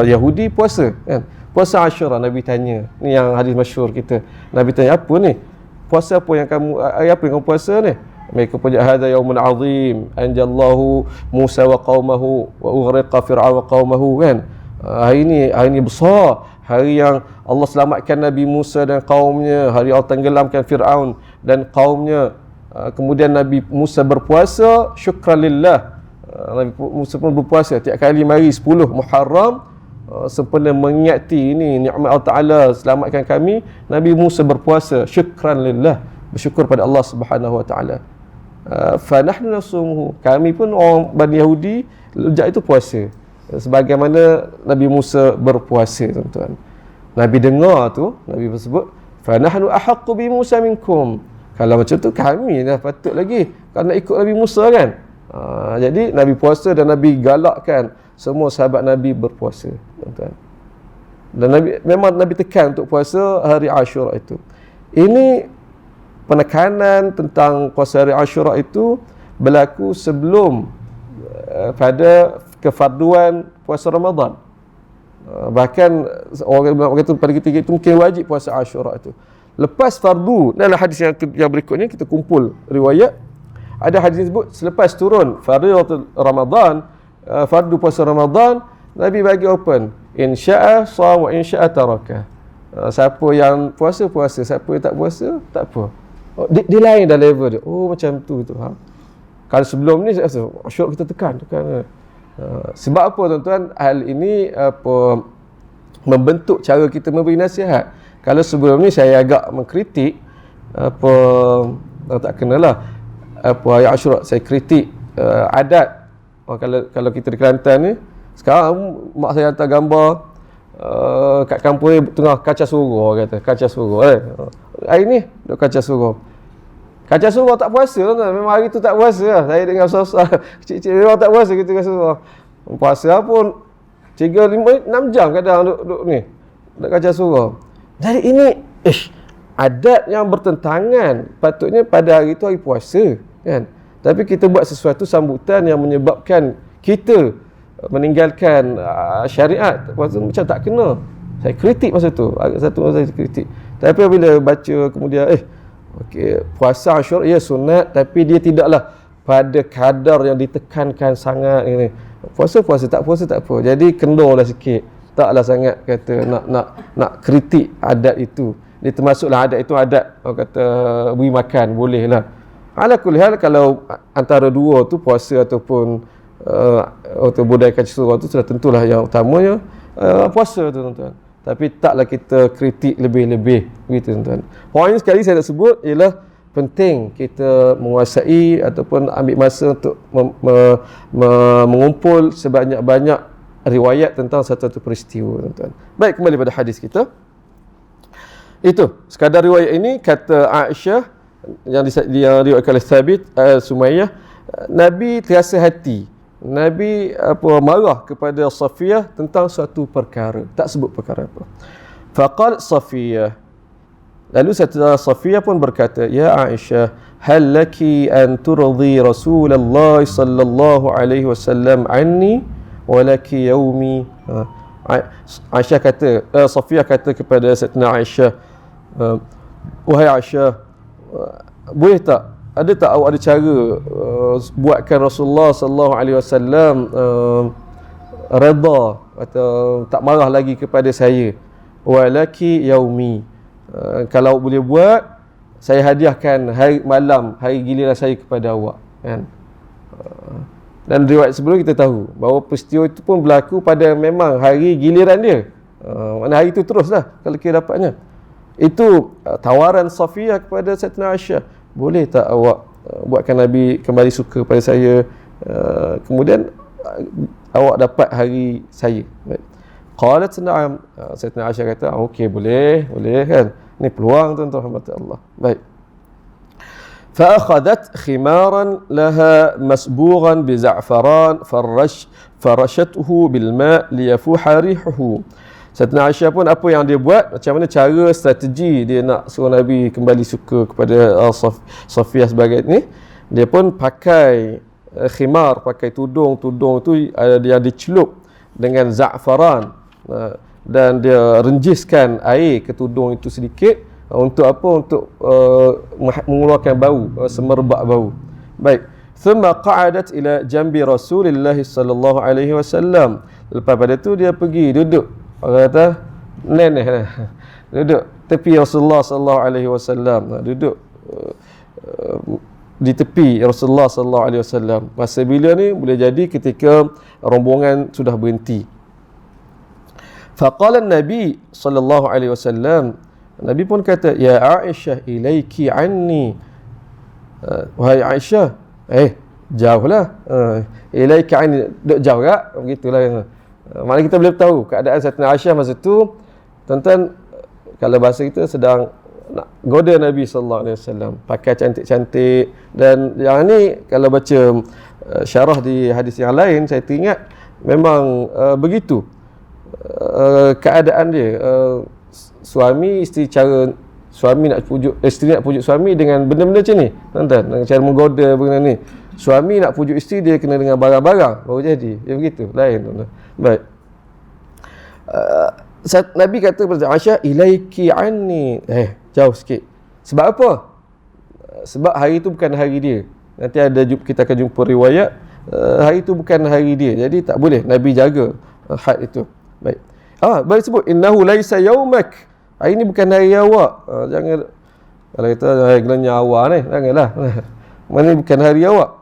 Yahudi puasa, kan? Puasa Ashura, Nabi tanya. Ni yang hadis masyhur kita. Nabi tanya, apa ni? Puasa apa yang kamu puasa ni? Mereka punya hadza yaumun azim anjallahu Musa wa qaumahu wa ughriqa Fir'aun wa qaumahu, kan? Hari ini besar, hari yang Allah selamatkan Nabi Musa dan kaumnya, hari Allah tenggelamkan Fir'aun dan kaumnya. Kemudian Nabi Musa berpuasa syukran lillah. Nabi Musa pun berpuasa tiap kali mari 10 Muharram, sempena mengingati ini nikmat Allah Taala selamatkan kami. Nabi Musa berpuasa syukran lillah, bersyukur pada Allah Subhanahu wa taala. fa nahnu nasumuhu, kami pun orang Bani Yahudi sejak itu puasa sebagaimana Nabi Musa berpuasa, tuan-tuan. Nabi dengar tu, Nabi tersebut, fa nahnu ahaqqu bi Musa minkum, kalau macam tu kami dah patut lagi kerana ikut Nabi Musa kan. Jadi Nabi puasa dan Nabi galakkan semua sahabat Nabi berpuasa, tuan-tuan. Dan memang Nabi tekan untuk puasa hari Ashura itu. Ini penekanan tentang puasa hari Ashura itu berlaku sebelum pada kefarduan puasa Ramadan. Bahkan orang kata pada ketika itu mungkin wajib puasa Ashura itu. Lepas fardu, dalam hadis yang berikutnya kita kumpul riwayat, ada hadis sebut selepas turun fardhu Ramadan, fardu puasa Ramadan, Nabi bagi open, insya'a sham wa insya'a taraka. Siapa yang puasa, siapa yang tak puasa, tak apa. Dia lain dah level dia. Oh, macam tu. Kalau sebelum ni Ashura kita tekan. Sebab apa, tuan-tuan? Hal ini membentuk cara kita memberi nasihat. Kalau sebelum ni saya agak mengkritik tak kenalah hari Ashura, saya kritik adat. Kalau kita di Kelantan ni, sekarang mak saya hantar gambar kat kampung ni tengah kaca surau, kata kaca surau. Hari ni duk kaca surau. Kaca surau tak puasa, tuan-tuan. Memang hari tu tak puasa lah. Saya dengan susah kecil-kecil memang tak puasa kita kaca surau. Puasa pun 3, 5, 6 jam kadang duduk ni duk kaca surau. Jadi ini adat yang bertentangan. Patutnya pada hari tu hari puasa, kan? Tapi kita buat sesuatu sambutan yang menyebabkan kita meninggalkan syariat. Puasa macam tak kena. Saya kritik masa tu. Satu masa saya kritik. Tapi bila baca kemudian puasa Ashura ya sunat, tapi dia tidaklah pada kadar yang ditekankan sangat ini. Puasa tak puasa tak apa. Jadi kendorlah sikit. Taklah sangat kata nak kritik adat itu. Dia termasuklah adat itu adat orang kata beri makan, boleh lah. Ala kulli hal, kalau antara dua tu puasa ataupun atau budaya kaca surau tu sudah tentulah yang utamanya puasa tu, tuan-tuan. Tapi taklah kita kritik lebih-lebih begitu, tuan-tuan. Poin sekali saya nak sebut ialah penting kita menguasai ataupun ambil masa untuk mengumpul sebanyak-banyak riwayat tentang satu peristiwa, tuan-tuan. Baik, kembali pada hadis kita. Itu sekadar riwayat ini, kata Aisyah yang diriwayatkan oleh Thabit Sumayyah, Nabi terasa hati. Nabi marah kepada Safiyah tentang suatu perkara, tak sebut perkara apa. Faqal Safiyah, lalu Safiyah pun berkata, ya Aisyah, hal laki an turdi Rasulullah sallallahu alaihi wasallam anni walaki yaumi. Aisyah kata, Safiyah kata kepada Sayyidina Aisyah, wahai Aisyah, boleh tak, ada tak awak ada cara buatkan Rasulullah sallallahu alaihi wasallam redha atau tak marah lagi kepada saya, walaki yaumi, kalau boleh buat, saya hadiahkan hari giliran saya kepada awak, kan? Dan riwayat sebelum kita tahu bahawa peristiwa itu pun berlaku pada memang hari giliran dia. Mana hari itu teruslah kalau kita dapatnya. Itu tawaran Safiyah kepada Sayyidina Aisyah, boleh tak awak buatkan Nabi kembali suka pada saya, kemudian awak dapat hari saya. Qalat na'am. Sayyidina Aisyah kata, okey, boleh kan. Ini peluang, tuan-tuan rahmat Allah. Baik. فأخذت خمارا لها مسبوغا بزعفران فرشته بالماء ليفوح ريحه. Sayyidina Aisyah pun apa yang dia buat, macam mana cara strategi dia nak suruh Nabi kembali suka kepada Safiyah sebagai ni, dia pun pakai khimar, pakai tudung tu yang dicelup dengan za'faran, dan dia renjiskan air ke tudung itu sedikit. Untuk apa? Untuk mengeluarkan bau, semerbak bau. Baik. Thumma qa'adat ila jambi Rasulillah sallallahu alaihi wasallam. Lepas pada tu dia pergi duduk, orang kata neneh, duduk tepi Rasulullah sallallahu alaihi wasallam, duduk di tepi Rasulullah sallallahu alaihi wasallam. Masa bila ni boleh jadi ketika rombongan sudah berhenti. Faqala an-nabi sallallahu alaihi wasallam, Nabi pun kata, ya Aisyah ilaiki anni. Wahai Aisyah, jauhlah. Ilaika anni, duk jauh tak? Begitulah. Maknanya kita boleh tahu keadaan Sayyidatina Aisyah masa tu, tuan-tuan, kalau bahasa kita sedang nak goda Nabi sallallahu alaihi wasallam, pakai cantik-cantik. Dan yang ni kalau baca syarah di hadis yang lain, saya teringat memang begitu keadaan dia. Suami isteri, cara suami nak pujuk isteri, nak pujuk suami dengan benda-benda macam ni, tuan-tuan, dengan cara menggoda benda ni. Suami nak pujuk isteri, dia kena dengan barang-barang baru jadi. Dia begitu, lain, tuan-tuan. Baik. Nabi kata kepada Aisyah, ilaiki anni, jauh sikit. Sebab apa? Sebab hari itu bukan hari dia. Nanti kita akan jumpa riwayat, hari itu bukan hari dia, jadi tak boleh Nabi jaga had itu. Baik. Baik sebut innahu laisa yaumak, hari ini bukan hari awak. Jangan kalau kita gelanya awak ni, janganlah. Mana bukan hari awak.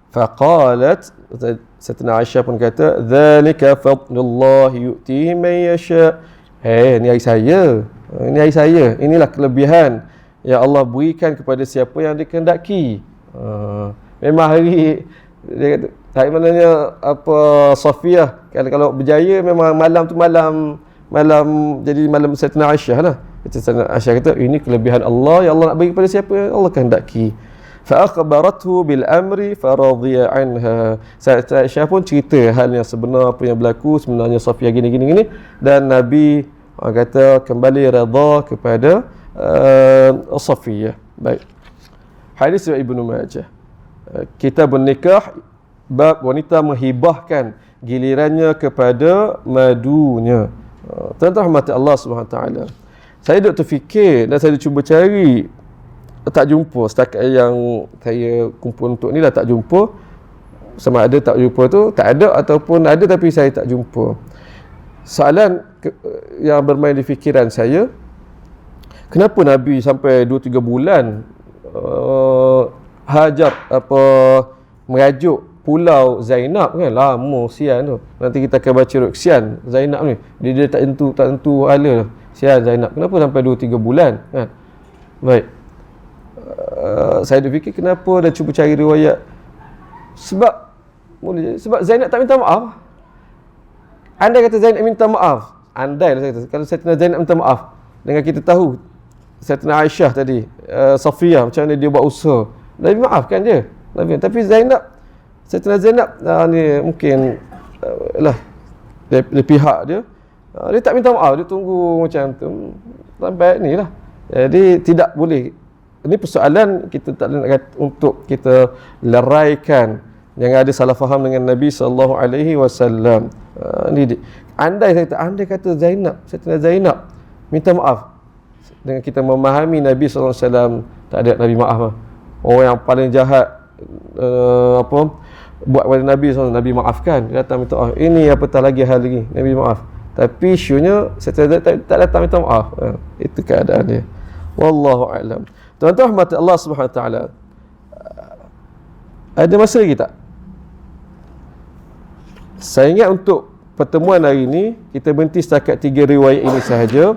Faqalat, Sayyidatina Aisyah pun kata, dzalika fadlullah yu'tihi man yasha. Ni hari saya. Ini hari saya. Inilah kelebihan yang Allah berikan kepada siapa yang dikehendaki. Memang hari dia kata, hari mananya apa Safiyah, kalau berjaya memang malam tu malam jadi malam Sayyidatina Aisyah lah. Sayyidatina Aisyah kata, ini kelebihan Allah yang Allah nak bagi kepada siapa yang Allah kehendaki. Fa akhbarathu bil amri faradhiya anha. Sayyidatina Aisyah pun cerita hal yang sebenar, apa yang berlaku sebenarnya Safiyah gini, dan Nabi kata kembali redha kepada Safiyah. Baik. Hadis riwayat Ibnu Majah. Kitabun nikah, bab wanita menghibahkan gilirannya kepada madunya. Tuan-tuan rahmati Allah Subhanahu taala. Saya duk terfikir dan saya cuba cari, tak jumpa. Setakat yang saya kumpul untuk ni lah tak jumpa. Sama ada tak jumpa tu tak ada, ataupun ada tapi saya tak jumpa. Soalan yang bermain di fikiran saya, kenapa Nabi sampai 2-3 bulan hajar merajuk pulau Zainab kan? Lama sian tu. Nanti kita akan baca sian Zainab ni. Dia tak tentu hala. Sian Zainab. Kenapa sampai 2-3 bulan kan? Baik. Saya dah fikir kenapa, dan cuba cari riwayat. Sebab Zainab tak minta maaf. Andai kata Zainab minta maaf, andai lah saya kata, kalau Sayyidatina Zainab minta maaf, dengan kita tahu Sayyidatina Aisyah tadi, Safiyah macam mana dia buat usaha, Nabi maafkan je Nabi. Tapi Sayyidatina Zainab ni mungkin lah dari pihak dia, dia tak minta maaf, dia tunggu macam tu sampai ni lah. Jadi tidak boleh. Ini persoalan kita tak nak kata untuk kita leraikan, jangan ada salah faham dengan Nabi sallallahu alaihi wasallam. Andai kata Sayyidatina Zainab minta maaf, dengan kita memahami Nabi sallallahu alaihi wasallam, tak ada Nabi maaf lah. Orang yang paling jahat buat pada Nabi SAW, Nabi maafkan, dia datang minta maaf. Ini apatah lagi hal lagi, Nabi maaf. Tapi isyunya Sayyidatina Zainab tak datang minta maaf. Itu keadaan dia. Wallahu a'lam. Tuan-tuan rahmat Allah Subhanahu Wa Taala. Ada masa lagi tak? Saya ingat untuk pertemuan hari ini kita berhenti setakat 3 riwayat ini sahaja.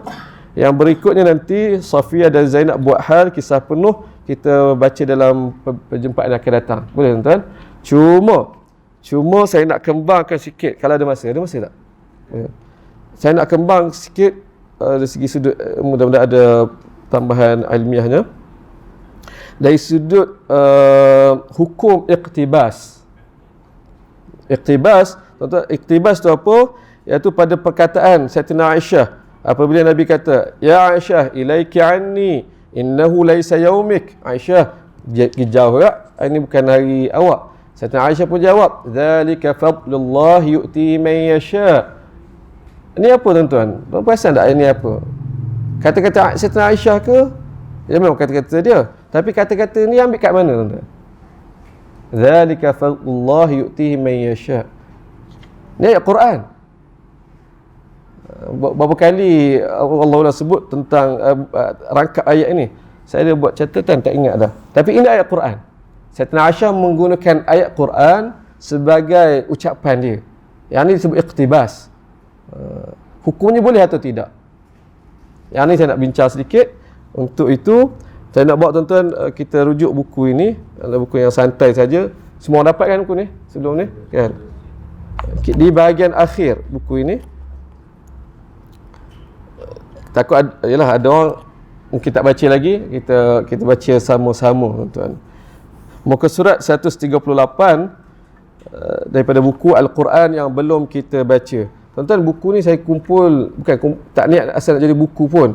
Yang berikutnya nanti Safiyah dan Zainab buat hal, kisah penuh kita baca dalam perjumpaan yang akan datang. Boleh tuan-tuan? Cuma saya nak kembangkan sikit kalau ada masa. Ada masa tak? Saya nak kembang sikit dari segi sudut, mudah-mudahan ada tambahan ilmiahnya. Dari sudut hukum iqtibas. Tuan-tuan, iqtibas tu apa? Iaitu pada perkataan Sayyidatina Aisyah apabila Nabi kata, "Ya Aisyah, ilaiki anni, innahu laisa yaumik." Aisyah, jauh tak? Ini bukan hari awak. Sayyidatina Aisyah pun jawab, "Dzalika fadlullah yu'ti man yasha." Ini apa tuan-tuan? Tuan perasan tak ini apa? Kata-kata Sayyidatina Aisyah ke? Ya memang kata-kata dia. Tapi kata-kata ni ambil kat mana tuan-tuan? Dzalika fadlullah yu'tihi man yasha. Ni ayat Quran. Berapa kali Allah sebut tentang rangkap ayat ini. Saya dah buat catatan, tak ingat dah. Tapi ini ayat Quran. Sayyidatina Aisyah menggunakan ayat Quran sebagai ucapan dia. Yang ni disebut iqtibas. Hukumnya boleh atau tidak? Yang ni saya nak bincang sedikit. Untuk itu Saya nak bawa tuan-tuan, kita rujuk buku ini, buku yang santai saja. Semua orang dapat kan buku ni sebelum ni kan? Di bahagian akhir buku ini, takut ada orang mungkin tak baca lagi, kita baca sama-sama tuan-tuan. Muka surat 138 daripada buku Al-Quran yang belum kita baca. Tuan-tuan, buku ni saya kumpul, tak niat asal nak jadi buku pun.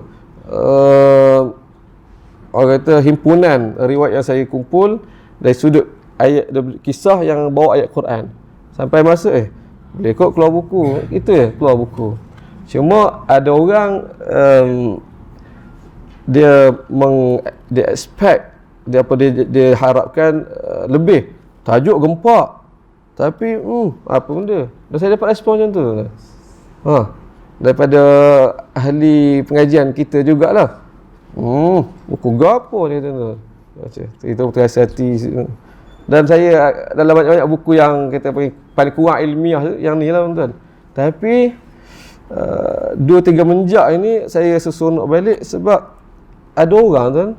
Orang kata himpunan riwayat yang saya kumpul dari sudut ayat kisah yang bawa ayat Quran. Sampai masa boleh kot keluar buku, itu keluar buku. Cuma ada orang dia expect, dia harapkan lebih tajuk gempak, tapi apa benda, dan saya dapat respon macam tu daripada ahli pengajian kita jugalah. Buku gapo ni tu baca, kita terasa hati. Dan saya dalam banyak-banyak buku yang kita paling kurang ilmiah yang ni lah tuan-tuan. Tapi 2-3 menjak ini saya seronok balik sebab ada orang tuan,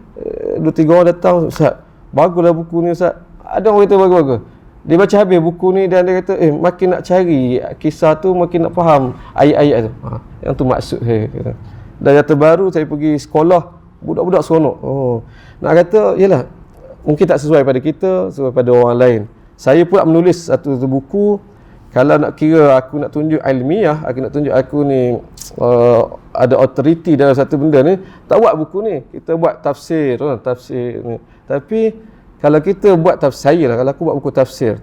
2-3 orang datang, Ustaz, baguslah buku ni Ustaz. Ada orang kata bagus-bagus. Dia baca habis buku ni dan dia kata makin nak cari kisah tu, makin nak faham ayat-ayat tu. Yang tu maksud saya kata. Dan yang terbaru saya pergi sekolah, budak-budak seronok. Nak kata yalah, mungkin tak sesuai pada kita, sesuai pada orang lain. Saya pula menulis satu buku. Kalau nak kira aku nak tunjuk ilmiah, aku nak tunjuk aku ni ada authority dalam satu benda ni, tak buat buku ni. Kita buat tafsir ni. Tapi kalau kita buat tafsir lah, kalau aku buat buku tafsir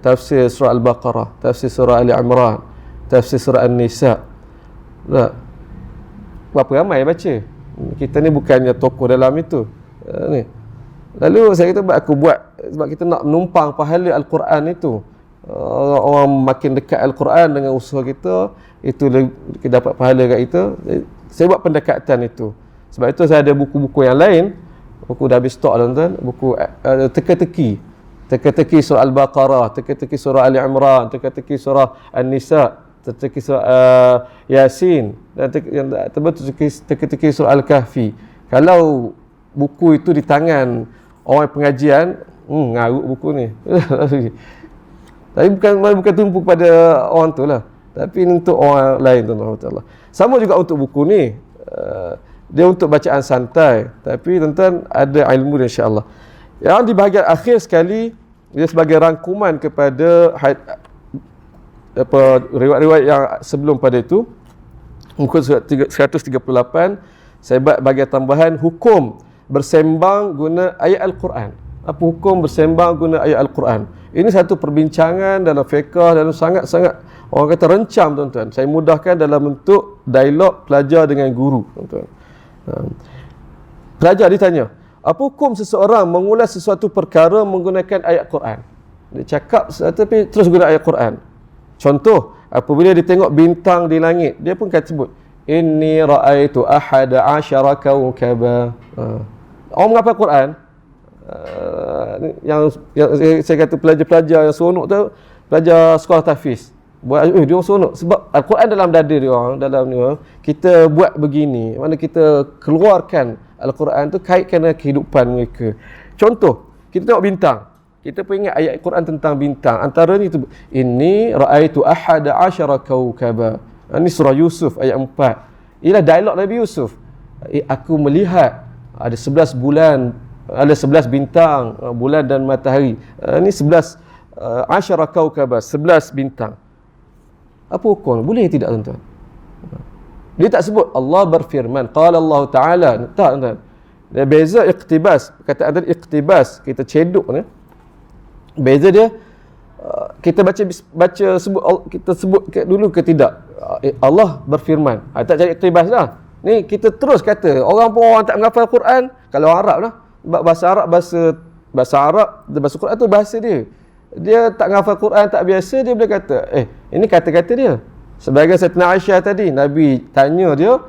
surah Al-Baqarah, tafsir surah Ali Imran, tafsir surah An-Nisa, berapa ramai baca? Kita ni bukannya tokoh dalam itu. Ni. Lalu saya kata aku buat sebab kita nak menumpang pahala Al-Quran itu. Orang makin dekat Al-Quran dengan usaha kita, itu kita dapat pahala kat kita. Saya buat pendekatan itu. Sebab itu saya ada buku-buku yang lain. Buku dah habis stok tuan-tuan. Buku teka-teki surah Al-Baqarah, teka-teki surah Ali Imran, teka-teki surah An-Nisa, teka-teki surah Yasin, dan yang terbetul teka-teki surah Al-Kahfi. Kalau buku itu di tangan orang pengajian, ngaruk buku ni. Tapi bukan tumpu pada orang tu lah, tapi untuk orang lain tuan-tuan. Sama juga untuk buku ni, dia untuk bacaan santai, tapi tuan-tuan ada ilmu dia, insya-Allah. Yang di bahagian akhir sekali, dia sebagai rangkuman kepada riwayat-riwayat yang sebelum pada itu. Muka surat 138, saya buat bahagian tambahan hukum bersembang guna ayat Al-Quran. Apa hukum bersembang guna ayat Al-Quran? Ini satu perbincangan dalam fiqh, dalam sangat-sangat orang kata rencam tuan-tuan. Saya mudahkan dalam bentuk dialog pelajar dengan guru tuan-tuan. Pelajar ditanya, apa hukum seseorang mengulas sesuatu perkara menggunakan ayat Quran? Dia cakap tapi terus guna ayat Quran. Contoh, apabila dia tengok bintang di langit, dia pun kata sebut, inni ra'aitu ahada asyara kawkaba. Orang menghafal Quran, yang saya kata pelajar-pelajar yang seronok tu, pelajar sekolah tahfiz, buat dia orang seronok sebab Al-Quran dalam dada dia orang, dalam ni orang. Kita buat begini, mana kita keluarkan Al-Quran tu kaitkan dengan kehidupan mereka. Contoh, kita tengok bintang, kita pun ingat ayat Quran tentang bintang. Antara ni tu, inni ra'aitu ahada asyara kawkaba. Ini surah Yusuf ayat 4. Ialah dialog Nabi Yusuf. Aku melihat ada 11 bulan, ada 11 bintang, bulan dan matahari. Ini 11 asyara kawkaba, 11 bintang. Apa hukum? Boleh tidak tuan-tuan? Dia tak sebut Allah berfirman, qala Allah Ta'ala. Tak tuan-tuan. Dia beza iqtibas, perkataan tadi iqtibas, kita ceduk ni. Beza dia, kita kita sebut dulu ke tidak? Allah berfirman. Tak cari iqtibas dah. Ni kita terus kata, orang tak menghafal Quran, kalau orang Arab lah, bahasa Arab, bahasa Arab, bahasa Quran tu bahasa dia. Dia tak menghafal Quran, tak biasa, dia boleh kata, ini kata-kata dia. Sebagai Sayyidina Aisyah tadi, Nabi tanya dia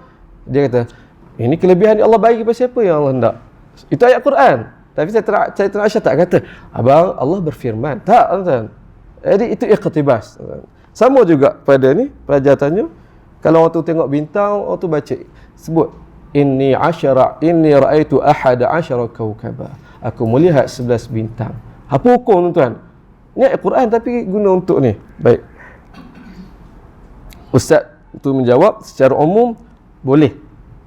kata, ini kelebihan Allah bagi kepada siapa yang Allah hendak. Itu ayat Quran. Tapi Sayyidina Aisyah tak kata, abang Allah berfirman. Tak, tuan-tuan. Jadi itu iqtibas. Sama juga pada ni, pelajar tanya, kalau orang tu tengok bintang, orang tu baca, sebut, inni ra'aitu ahada asyara kaukaba. Aku melihat 11 bintang. Apa hukum tuan? Ni ayat Quran tapi guna untuk ni. Baik. Ustaz tu menjawab secara umum boleh.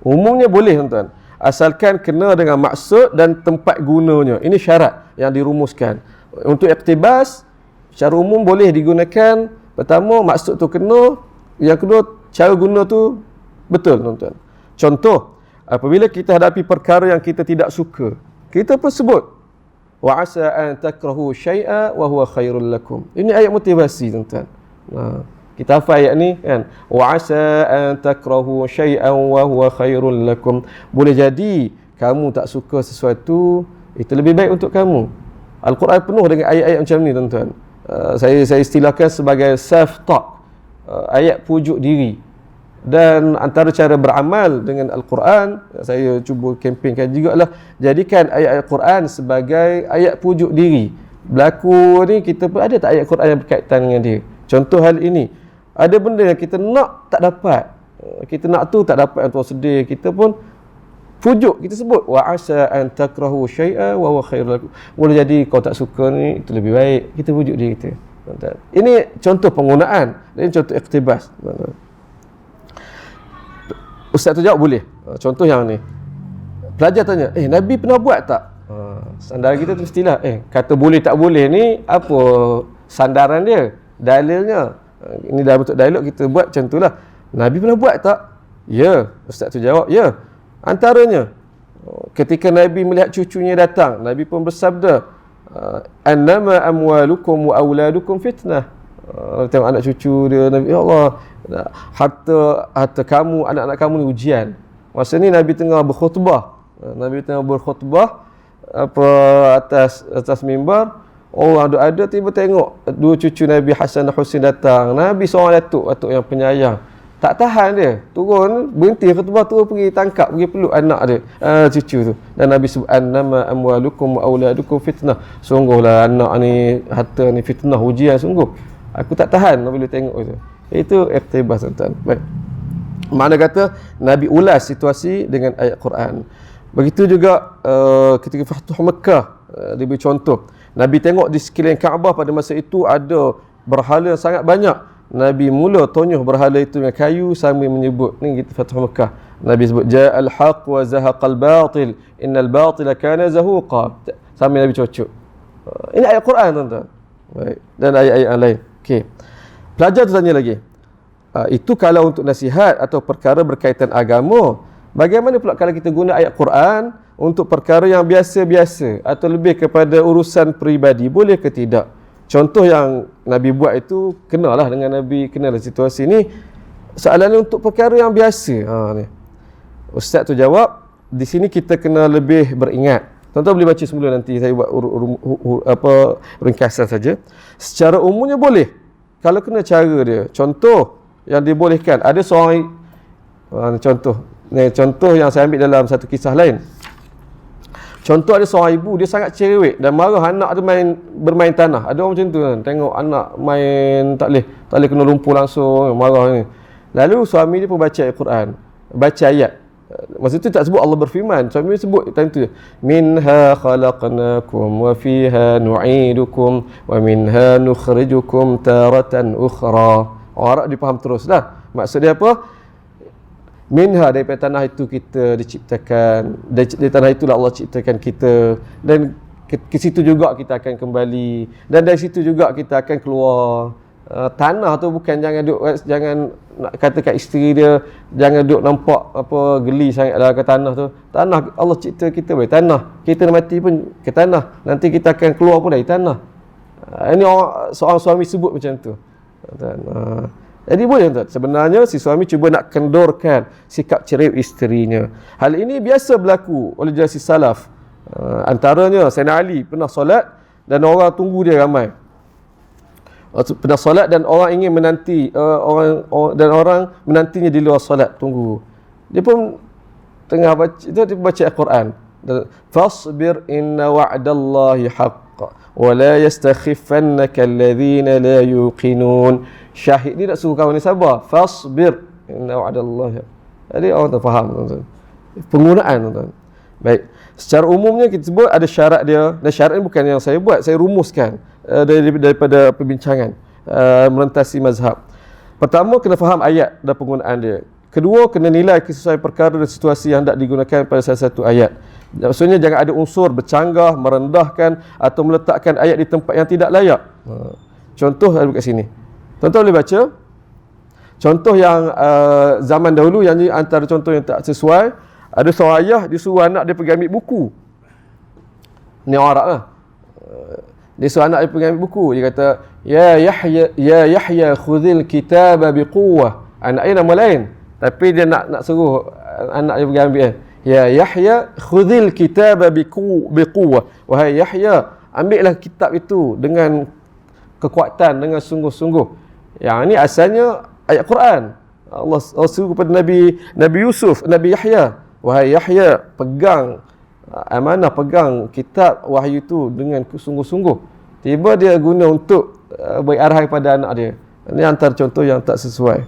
Umumnya boleh tuan-tuan. Asalkan kena dengan maksud dan tempat gunanya. Ini syarat yang dirumuskan. Untuk iktibas secara umum boleh digunakan. Pertama maksud tu kena, yang kedua cara guna tu betul tuan-tuan. Contoh, apabila kita hadapi perkara yang kita tidak suka, kita pun sebut wa asa an takrahu syai'a wa huwa khairul lakum. Ini ayat motivasi tuan-tuan. Kita hafal ayat ni kan, wa asa an takrahu syai'an wa huwa khairul lakum. Boleh jadi kamu tak suka sesuatu, itu lebih baik untuk kamu. Al-Quran penuh dengan ayat-ayat macam ni tuan-tuan. Saya istilahkan sebagai self talk, ayat pujuk diri. Dan antara cara beramal dengan Al-Quran, saya cuba kempenkan jugalah, jadikan ayat Al-Quran sebagai ayat pujuk diri. Berlaku ni kita pun ada tak ayat Quran yang berkaitan dengan dia. Contoh hal ini, ada benda yang kita nak tak dapat, kita nak tu tak dapat, yang tuan sedih, kita pun pujuk, kita sebut wa asa an takrahu syai'a wa huwa khairul lakum. Boleh jadi kau tak suka ni, itu lebih baik. Kita pujuk diri kita. Ini contoh penggunaan, ini contoh iktibas. Ustaz tu jawab boleh. Contoh yang ni, pelajar tanya, Nabi pernah buat tak? Sandaran kita tu mestilah kata boleh tak boleh ni apa sandaran dia, dalilnya. Ini dalam bentuk dialog kita buat macam itulah. Nabi pernah buat tak? Ya. Ustaz tu jawab, ya. Antaranya ketika Nabi melihat cucunya datang, Nabi pun bersabda, annama amwalukum wa auladukum fitnah. Tengok anak cucu dia, Nabi, ya Allah, harta kamu, anak-anak kamu ni ujian. Masa ni Nabi tengah berkhutbah. Nabi tengah berkhutbah atas mimbar. Orang ada tiba tengok dua cucu Nabi Hasan dan Husin datang. Nabi seorang datuk yang penyayang. Tak tahan dia, turun, berhenti khutbah, turun pergi tangkap, pergi peluk anak dia, cucu tu. Dan Nabi sebut, annama amwalukum wa auladukum fitnah. Sungguhlah anak ni, harta ni fitnah, ujian sungguh. Aku tak tahan bila tengok itu. Itu iktibas tuan-tuan. Baik. Makna kata Nabi ulas situasi dengan ayat Quran. Begitu juga ketika Fathu Mekah, dia beri contoh. Nabi tengok di sekeliling Kaabah pada masa itu ada berhala yang sangat banyak. Nabi mula tonyoh berhala itu dengan kayu sambil menyebut, ni kita Fathu Mekah. Nabi sebut ja'al haq wa zahaqal batil innal batila kana zahuqa. Sambil Nabi cocok. Ini ayat Quran tuan-tuan. Baik. Dan ayat-ayat yang lain. Okey. Pelajar tu tanya lagi. Itu kalau untuk nasihat atau perkara berkaitan agama. Bagaimana pula kalau kita guna ayat Quran untuk perkara yang biasa-biasa atau lebih kepada urusan peribadi, boleh ke tidak? Contoh yang Nabi buat itu kenalah dengan Nabi, kenalah situasi ni. Soalannya untuk perkara yang biasa. Ni. Ustaz tu jawab, di sini kita kena lebih beringat. Tuan-tuan boleh baca semula, nanti saya buat ringkasan saja. Secara umumnya boleh. Kalau kena cara dia. Contoh yang dibolehkan, ada seorang contoh yang saya ambil dalam satu kisah lain. Contoh ada seorang ibu, dia sangat cerewet dan marah anak dia bermain tanah. Ada orang macam tu kan, tengok anak main tak boleh kena lumpur langsung, marah ni. Lalu suami dia pun baca ayat Quran, baca ayat. Masa tu tak sebut Allah berfirman, suami dia sebut time tu, minha khalaqnakum wa fiha nu'idukum wa minha nukhrijukum taratan ukhra. Orang Arab dia faham teruslah. Maksud dia apa? Minha, daripada tanah itu kita diciptakan, dari tanah itulah Allah ciptakan kita, dan ke situ juga kita akan kembali, dan dari situ juga kita akan keluar. Tanah tu bukan jangan nak kata kat isteri dia, jangan duduk nampak apa geli sangatlah ke tanah tu. Tanah Allah cipta kita dari tanah, kita mati pun ke tanah, nanti kita akan keluar pun dari tanah. Ini seorang suami sebut macam tu. Jadi boleh tuan, sebenarnya si suami cuba nak kendorkan sikap cerewet isterinya. Hal ini biasa berlaku oleh generasi salaf. Antaranya Sayyidina Ali pernah solat dan orang tunggu dia ramai. Pernah solat dan orang ingin menanti, orang menantinya di luar solat, tunggu. Dia pun tengah baca, dia baca Al-Quran. Fasbir inna wa'dallahi haqq wa la yastakhifannaka alladhina la yuqinun. Syahid ni nak suruh kawan ni sabar. Fasbir inna wa'dallahi. Jadi orang tak faham tuan-tuan. Penggunaan tuan-tuan. Baik. Secara umumnya kita sebut ada syarat dia, dan syarat ini bukan yang saya buat, saya rumuskan daripada perbincangan melintasi mazhab. Pertama, kena faham ayat dan penggunaan dia. Kedua, kena nilai kesesuaian perkara dan situasi yang hendak digunakan pada salah satu ayat. Maksudnya jangan ada unsur bercanggah, merendahkan atau meletakkan ayat di tempat yang tidak layak. Contoh ada kat sini. Tuan-tuan boleh baca. Contoh yang zaman dahulu, yang ni antara contoh yang tak sesuai. Ada seorang ayah, dia suruh anak dia pergi ambil buku. Ni orang Arab lah. Dia suruh anak dia pergi ambil buku. Dia kata, Ya Yahya khudhil kitaba biquwah. Anak dia nama lain, tapi dia nak suruh anak dia pergi ambil. Ya Yahya khudhil kitaba biquwah. Wahai Yahya, ambillah kitab itu dengan kekuatan, dengan sungguh-sungguh. Yang ini asalnya ayat Quran. Allah suruh kepada Nabi Yusuf, Nabi Yahya, wahai Yahya, pegang amanah, pegang kitab wahyu itu dengan sungguh-sungguh. Tiba dia guna untuk beri arahan kepada anak dia. Ini antara contoh yang tak sesuai.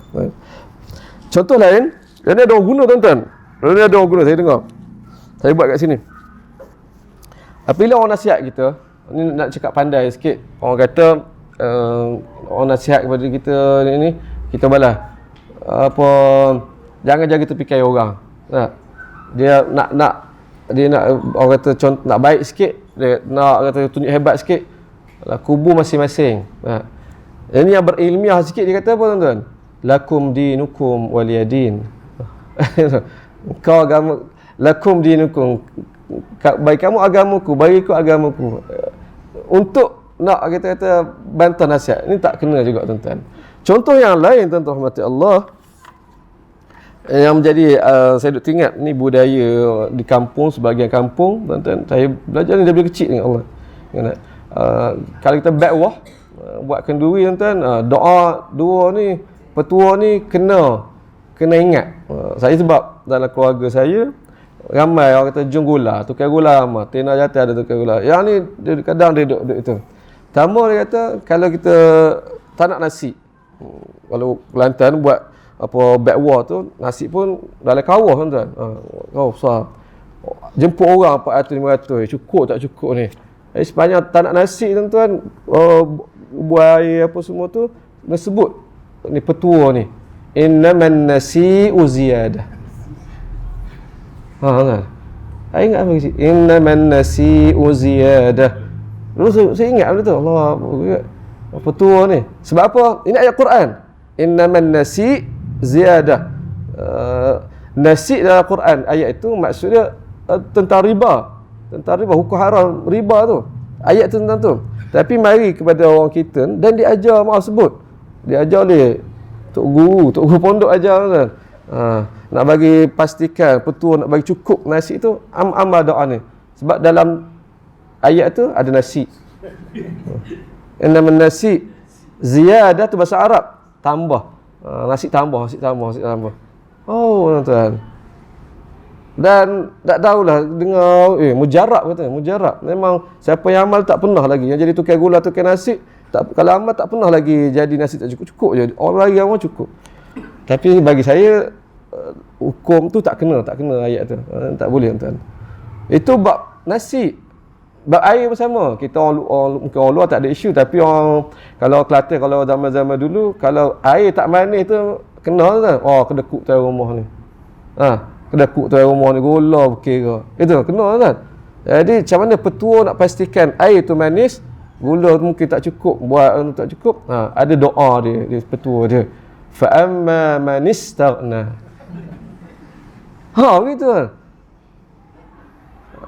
Contoh lain, ini ada orang guna tuan-tuan. Ini ada orang guna, saya dengar. Saya buat kat sini. Apabila orang nasihat kita, ni nak cakap pandai sikit. Orang kata, orang nasihat kepada kita ni, kita balas. Jangan jaga tepi kayu orang. Dia nak orang kata contoh, nak baik sikit, dia nak kata tunjuk hebat sikit. Kubu masing-masing. Ini yang berilmiah sikit, dia kata apa tuan-tuan? Lakum dinukum waliyadin. Kau agama, lakum dinukum, bagi kamu agamaku, bagiku agamaku. Untuk nak kata bantah nasihat, ini tak kena juga tuan-tuan. Contoh yang lain tuan-tuan rahmati Allah, yang menjadi saya duk ingat ni budaya di kampung, sebahagian kampung tuan-tuan, saya belajar ni daripada kecil dengan Allah. Kalau kita backwah, buat kenduri tuan-tuan, doa dua ni, petua ni kena ingat. Saya sebab dalam keluarga saya ramai orang kata jung gula, tukar gula ramai, Tena Jati ada tukar gula. Yang ni kadang dia duduk itu. Pertama dia kata, kalau kita tak nak nasi, kalau Kelantan buat apa backwah tu, nasi pun dalam kawah tuan-tuan. Kawah besar. Jemput orang 400 500, cukup tak cukup ni. Sepanjang tak nak nasi tuan-tuan, buat air apa semua tu, dia sebut ni petua ni, innaman nasi'u ziyadah. Tuan. Saya ingat apa sih? Innaman nasi'u ziyadah. Dulu saya ingat benda tu. Allah, petua ni. Sebab apa? Ini ayat Quran. Innaman nasi' ziyadah. Nasi' dalam Quran, ayat itu maksudnya tentang riba. Tentang riba, hukum haram riba tu. Ayat tu tentang tu. Tapi mari kepada orang kita dan diajar, maaf sebut, diajar oleh tok guru pondok ajar kan. Nak bagi pastikan petua, nak bagi cukup nasi tu, amal doa ni. Sebab dalam ayat tu ada nasi. Innaman nasi ziyadah tu bahasa Arab, tambah. Nasi tambah. Oh tuan-tuan. Dan tak tahulah dengar mujarab kata, mujarab. Memang siapa yang amal tak pernah lagi yang jadi tukar gula, tukar nasi, tak, kalau amal tak pernah lagi jadi nasi tak cukup je. Orang lagi amal cukup. Tapi bagi saya hukum tu tak kena ayat tu. Tak boleh tuan. Itu bab nasi. Bab air bersama. Kita mungkin orang luar tak ada isu, tapi orang kalau Kelantan, kalau zaman-zaman dulu, kalau air tak manis tu kena tuan. Oh, kedekut tuan rumah ni. Kedekut tuan rumah ni gula berkira. Itu kena tuan. Jadi macam mana petua nak pastikan air tu manis, gula tu mungkin tak cukup, buat tak cukup. Ada doa dia petua dia. Fa amma man istaghna. Begitu kan.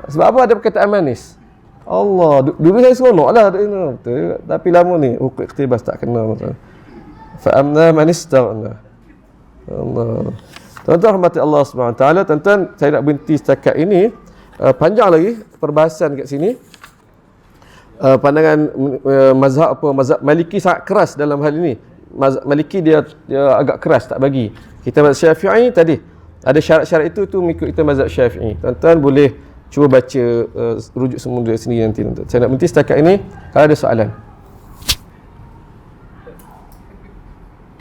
Sebab apa ada perkataan manis? Allah, dulu saya seronok lah betul. Tapi lama ni hukum iktibas tak kena betul. Fa amma man istaghna. Allah. Tuan-tuan rahmati Allah Subhanahu Wa Taala, tuan-tuan, saya nak berhenti setakat ini. Panjang lagi perbahasan kat sini. Pandangan mazhab Maliki sangat keras dalam hal ini. Mazhab Maliki dia agak keras, tak bagi. Kita mazhab Syafi'i tadi ada syarat-syarat itu tu mengikut kita mazhab Syafi'i. Tuan-tuan boleh cuba baca rujuk semula sendiri nanti tuan-tuan. Saya nak berhenti setakat ini. Kalau ada soalan.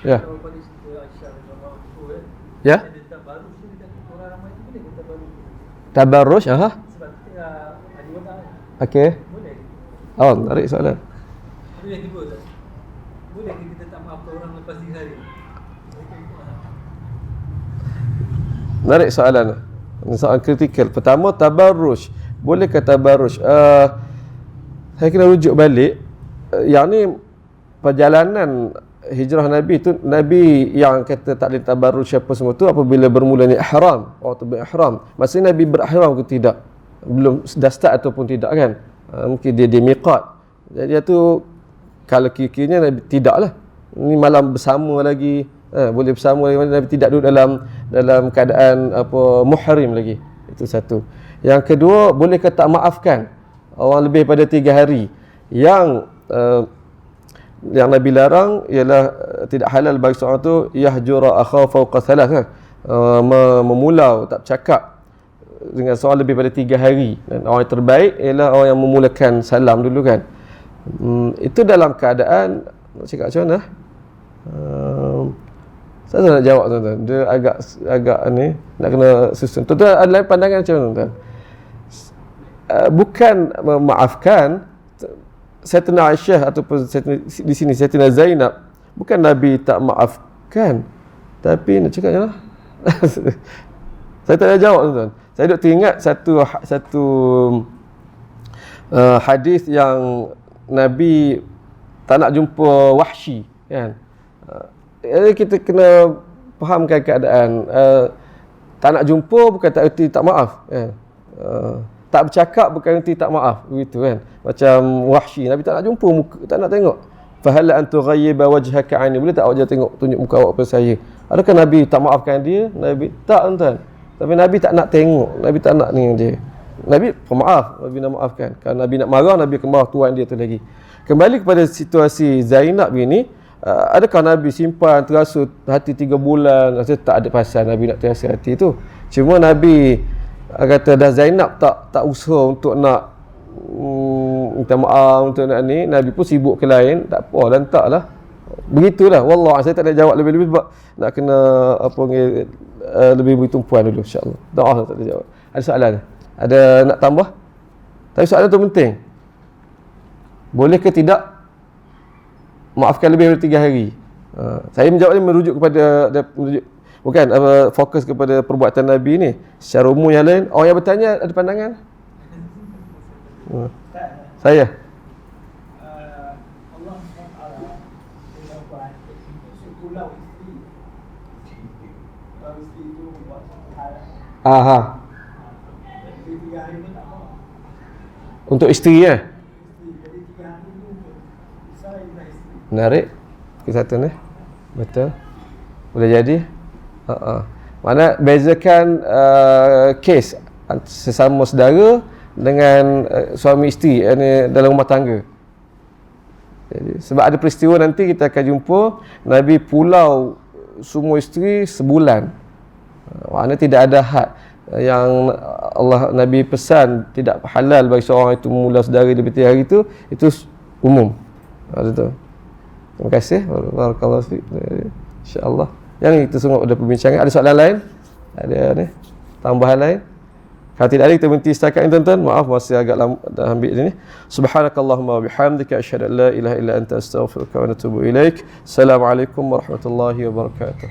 Ya. Ya. Tabarruj, aha. Sebab kita ada wadah. Okey. Boleh. Oh, tarik soalan. Itu yang kedua Ustaz. Boleh ke kita tak maafkan orang lepas 3 hari? Menarik soalan. Soalan kritikal. Pertama, tabarruj. Bolehkah tabarruj? Saya kena rujuk balik. Yang ni perjalanan hijrah Nabi tu, Nabi yang kata tak boleh tabarruj siapa semua tu apabila bermulanya ihram. Waktu berihram. Maksudnya Nabi berihram ke tidak? Belum dah start ataupun tidak kan? Mungkin dia di miqat. Jadi tu kalau kira-kiranya Nabi tidaklah. Ni malam bersama lagi. Boleh bersama lagi, Nabi tidak duduk dalam keadaan muhrim lagi. Itu satu. Yang kedua, bolehkah tak maafkan orang lebih pada 3 hari? Yang Nabi larang ialah tidak halal bagi seorang tu yahjura akha fawqa thalath kan? Memulau, tak bercakap dengan seorang lebih pada 3 hari. Dan orang yang terbaik ialah orang yang memulakan salam dulu kan. Itu dalam keadaan nak cakap macam mana? Saya tak nak jawab tuan-tuan. Dia agak ni nak kena susun. Tuan-tuan ada lain pandangan macam mana tuan-tuan? Bukan memaafkan Sayyidatina Aisyah ataupun di sini Sayyidatina Zainab, bukan Nabi tak maafkan, tapi nak cakap macam mana? Saya tak nak jawab tuan-tuan. Saya duk teringat satu hadis yang Nabi tak nak jumpa Wahsy kan. Kita kena fahamkan keadaan. Tak nak jumpa bukan tak erti tak maaf kan. Tak bercakap bukan erti tak maaf, begitu kan. Macam Wahsy, Nabi tak nak jumpa muka, tak nak tengok. Fahal an tughayyiba wajhaka anni, boleh tak awak jangan tengok, tunjuk muka awak pada saya. Adakah Nabi tak maafkan dia? Nabi tak tuan. Tapi Nabi tak nak tengok, Nabi tak nak ni dia. Nabi pemaaf, Nabi nak maafkan. Kalau Nabi nak marah, Nabi akan marah tuan dia tu lagi. Kembali kepada situasi Zainab ini, adakah Nabi simpan terasa hati 3 bulan? Rasa tak ada pasal Nabi nak terasa hati tu. Cuma Nabi kata dah Zainab tak usaha untuk nak minta maaf, untuk nak ni, Nabi pun sibuk ke lain, tak apa dan taklah. Begitulah, wallah saya tak nak jawab lebih-lebih sebab nak kena lebih beri tumpuan dulu insya-Allah. Doa tak ada jawab. Ada soalan? Ada nak tambah? Tapi soalan tu penting. Boleh ke tidak maafkan lebih dari 3 hari? Saya menjawab ni merujuk kepada bukan fokus kepada perbuatan Nabi ni. Secara umum yang lain, orang yang bertanya ada pandangan? Saya. Allah SWT berlakuan sepulau isteri. Kalau isteri itu buat hal. Aha. Jadi 3 hari pun tak apa. Untuk isteri ya? Jadi 3 hari itu bisa ibadah isteri. Menarik. Satu ni. Betul. Boleh jadi. Mana bezakan kes sesama saudara dengan suami isteri ni dalam rumah tangga. Jadi, sebab ada peristiwa nanti kita akan jumpa Nabi pulau semua isteri sebulan. Maknanya tidak ada had yang Nabi pesan tidak halal bagi seorang itu memula saudara di betul hari itu umum. Betul. Terima kasih. Barakallahu fiik. Insya-Allah. Yang itu semua ada perbincangan. Ada soalan lain? Ada ni? Tambahan lain? Kalau tidak ada kita berhenti setakat ini tuan-tuan. Maaf masih agak lama dah ambil ini. Subhanakallahumma wa bihamdika asyhadu an la ilaha illa anta astaghfiruka wa atubu ilaik. Assalamualaikum warahmatullahi wabarakatuh.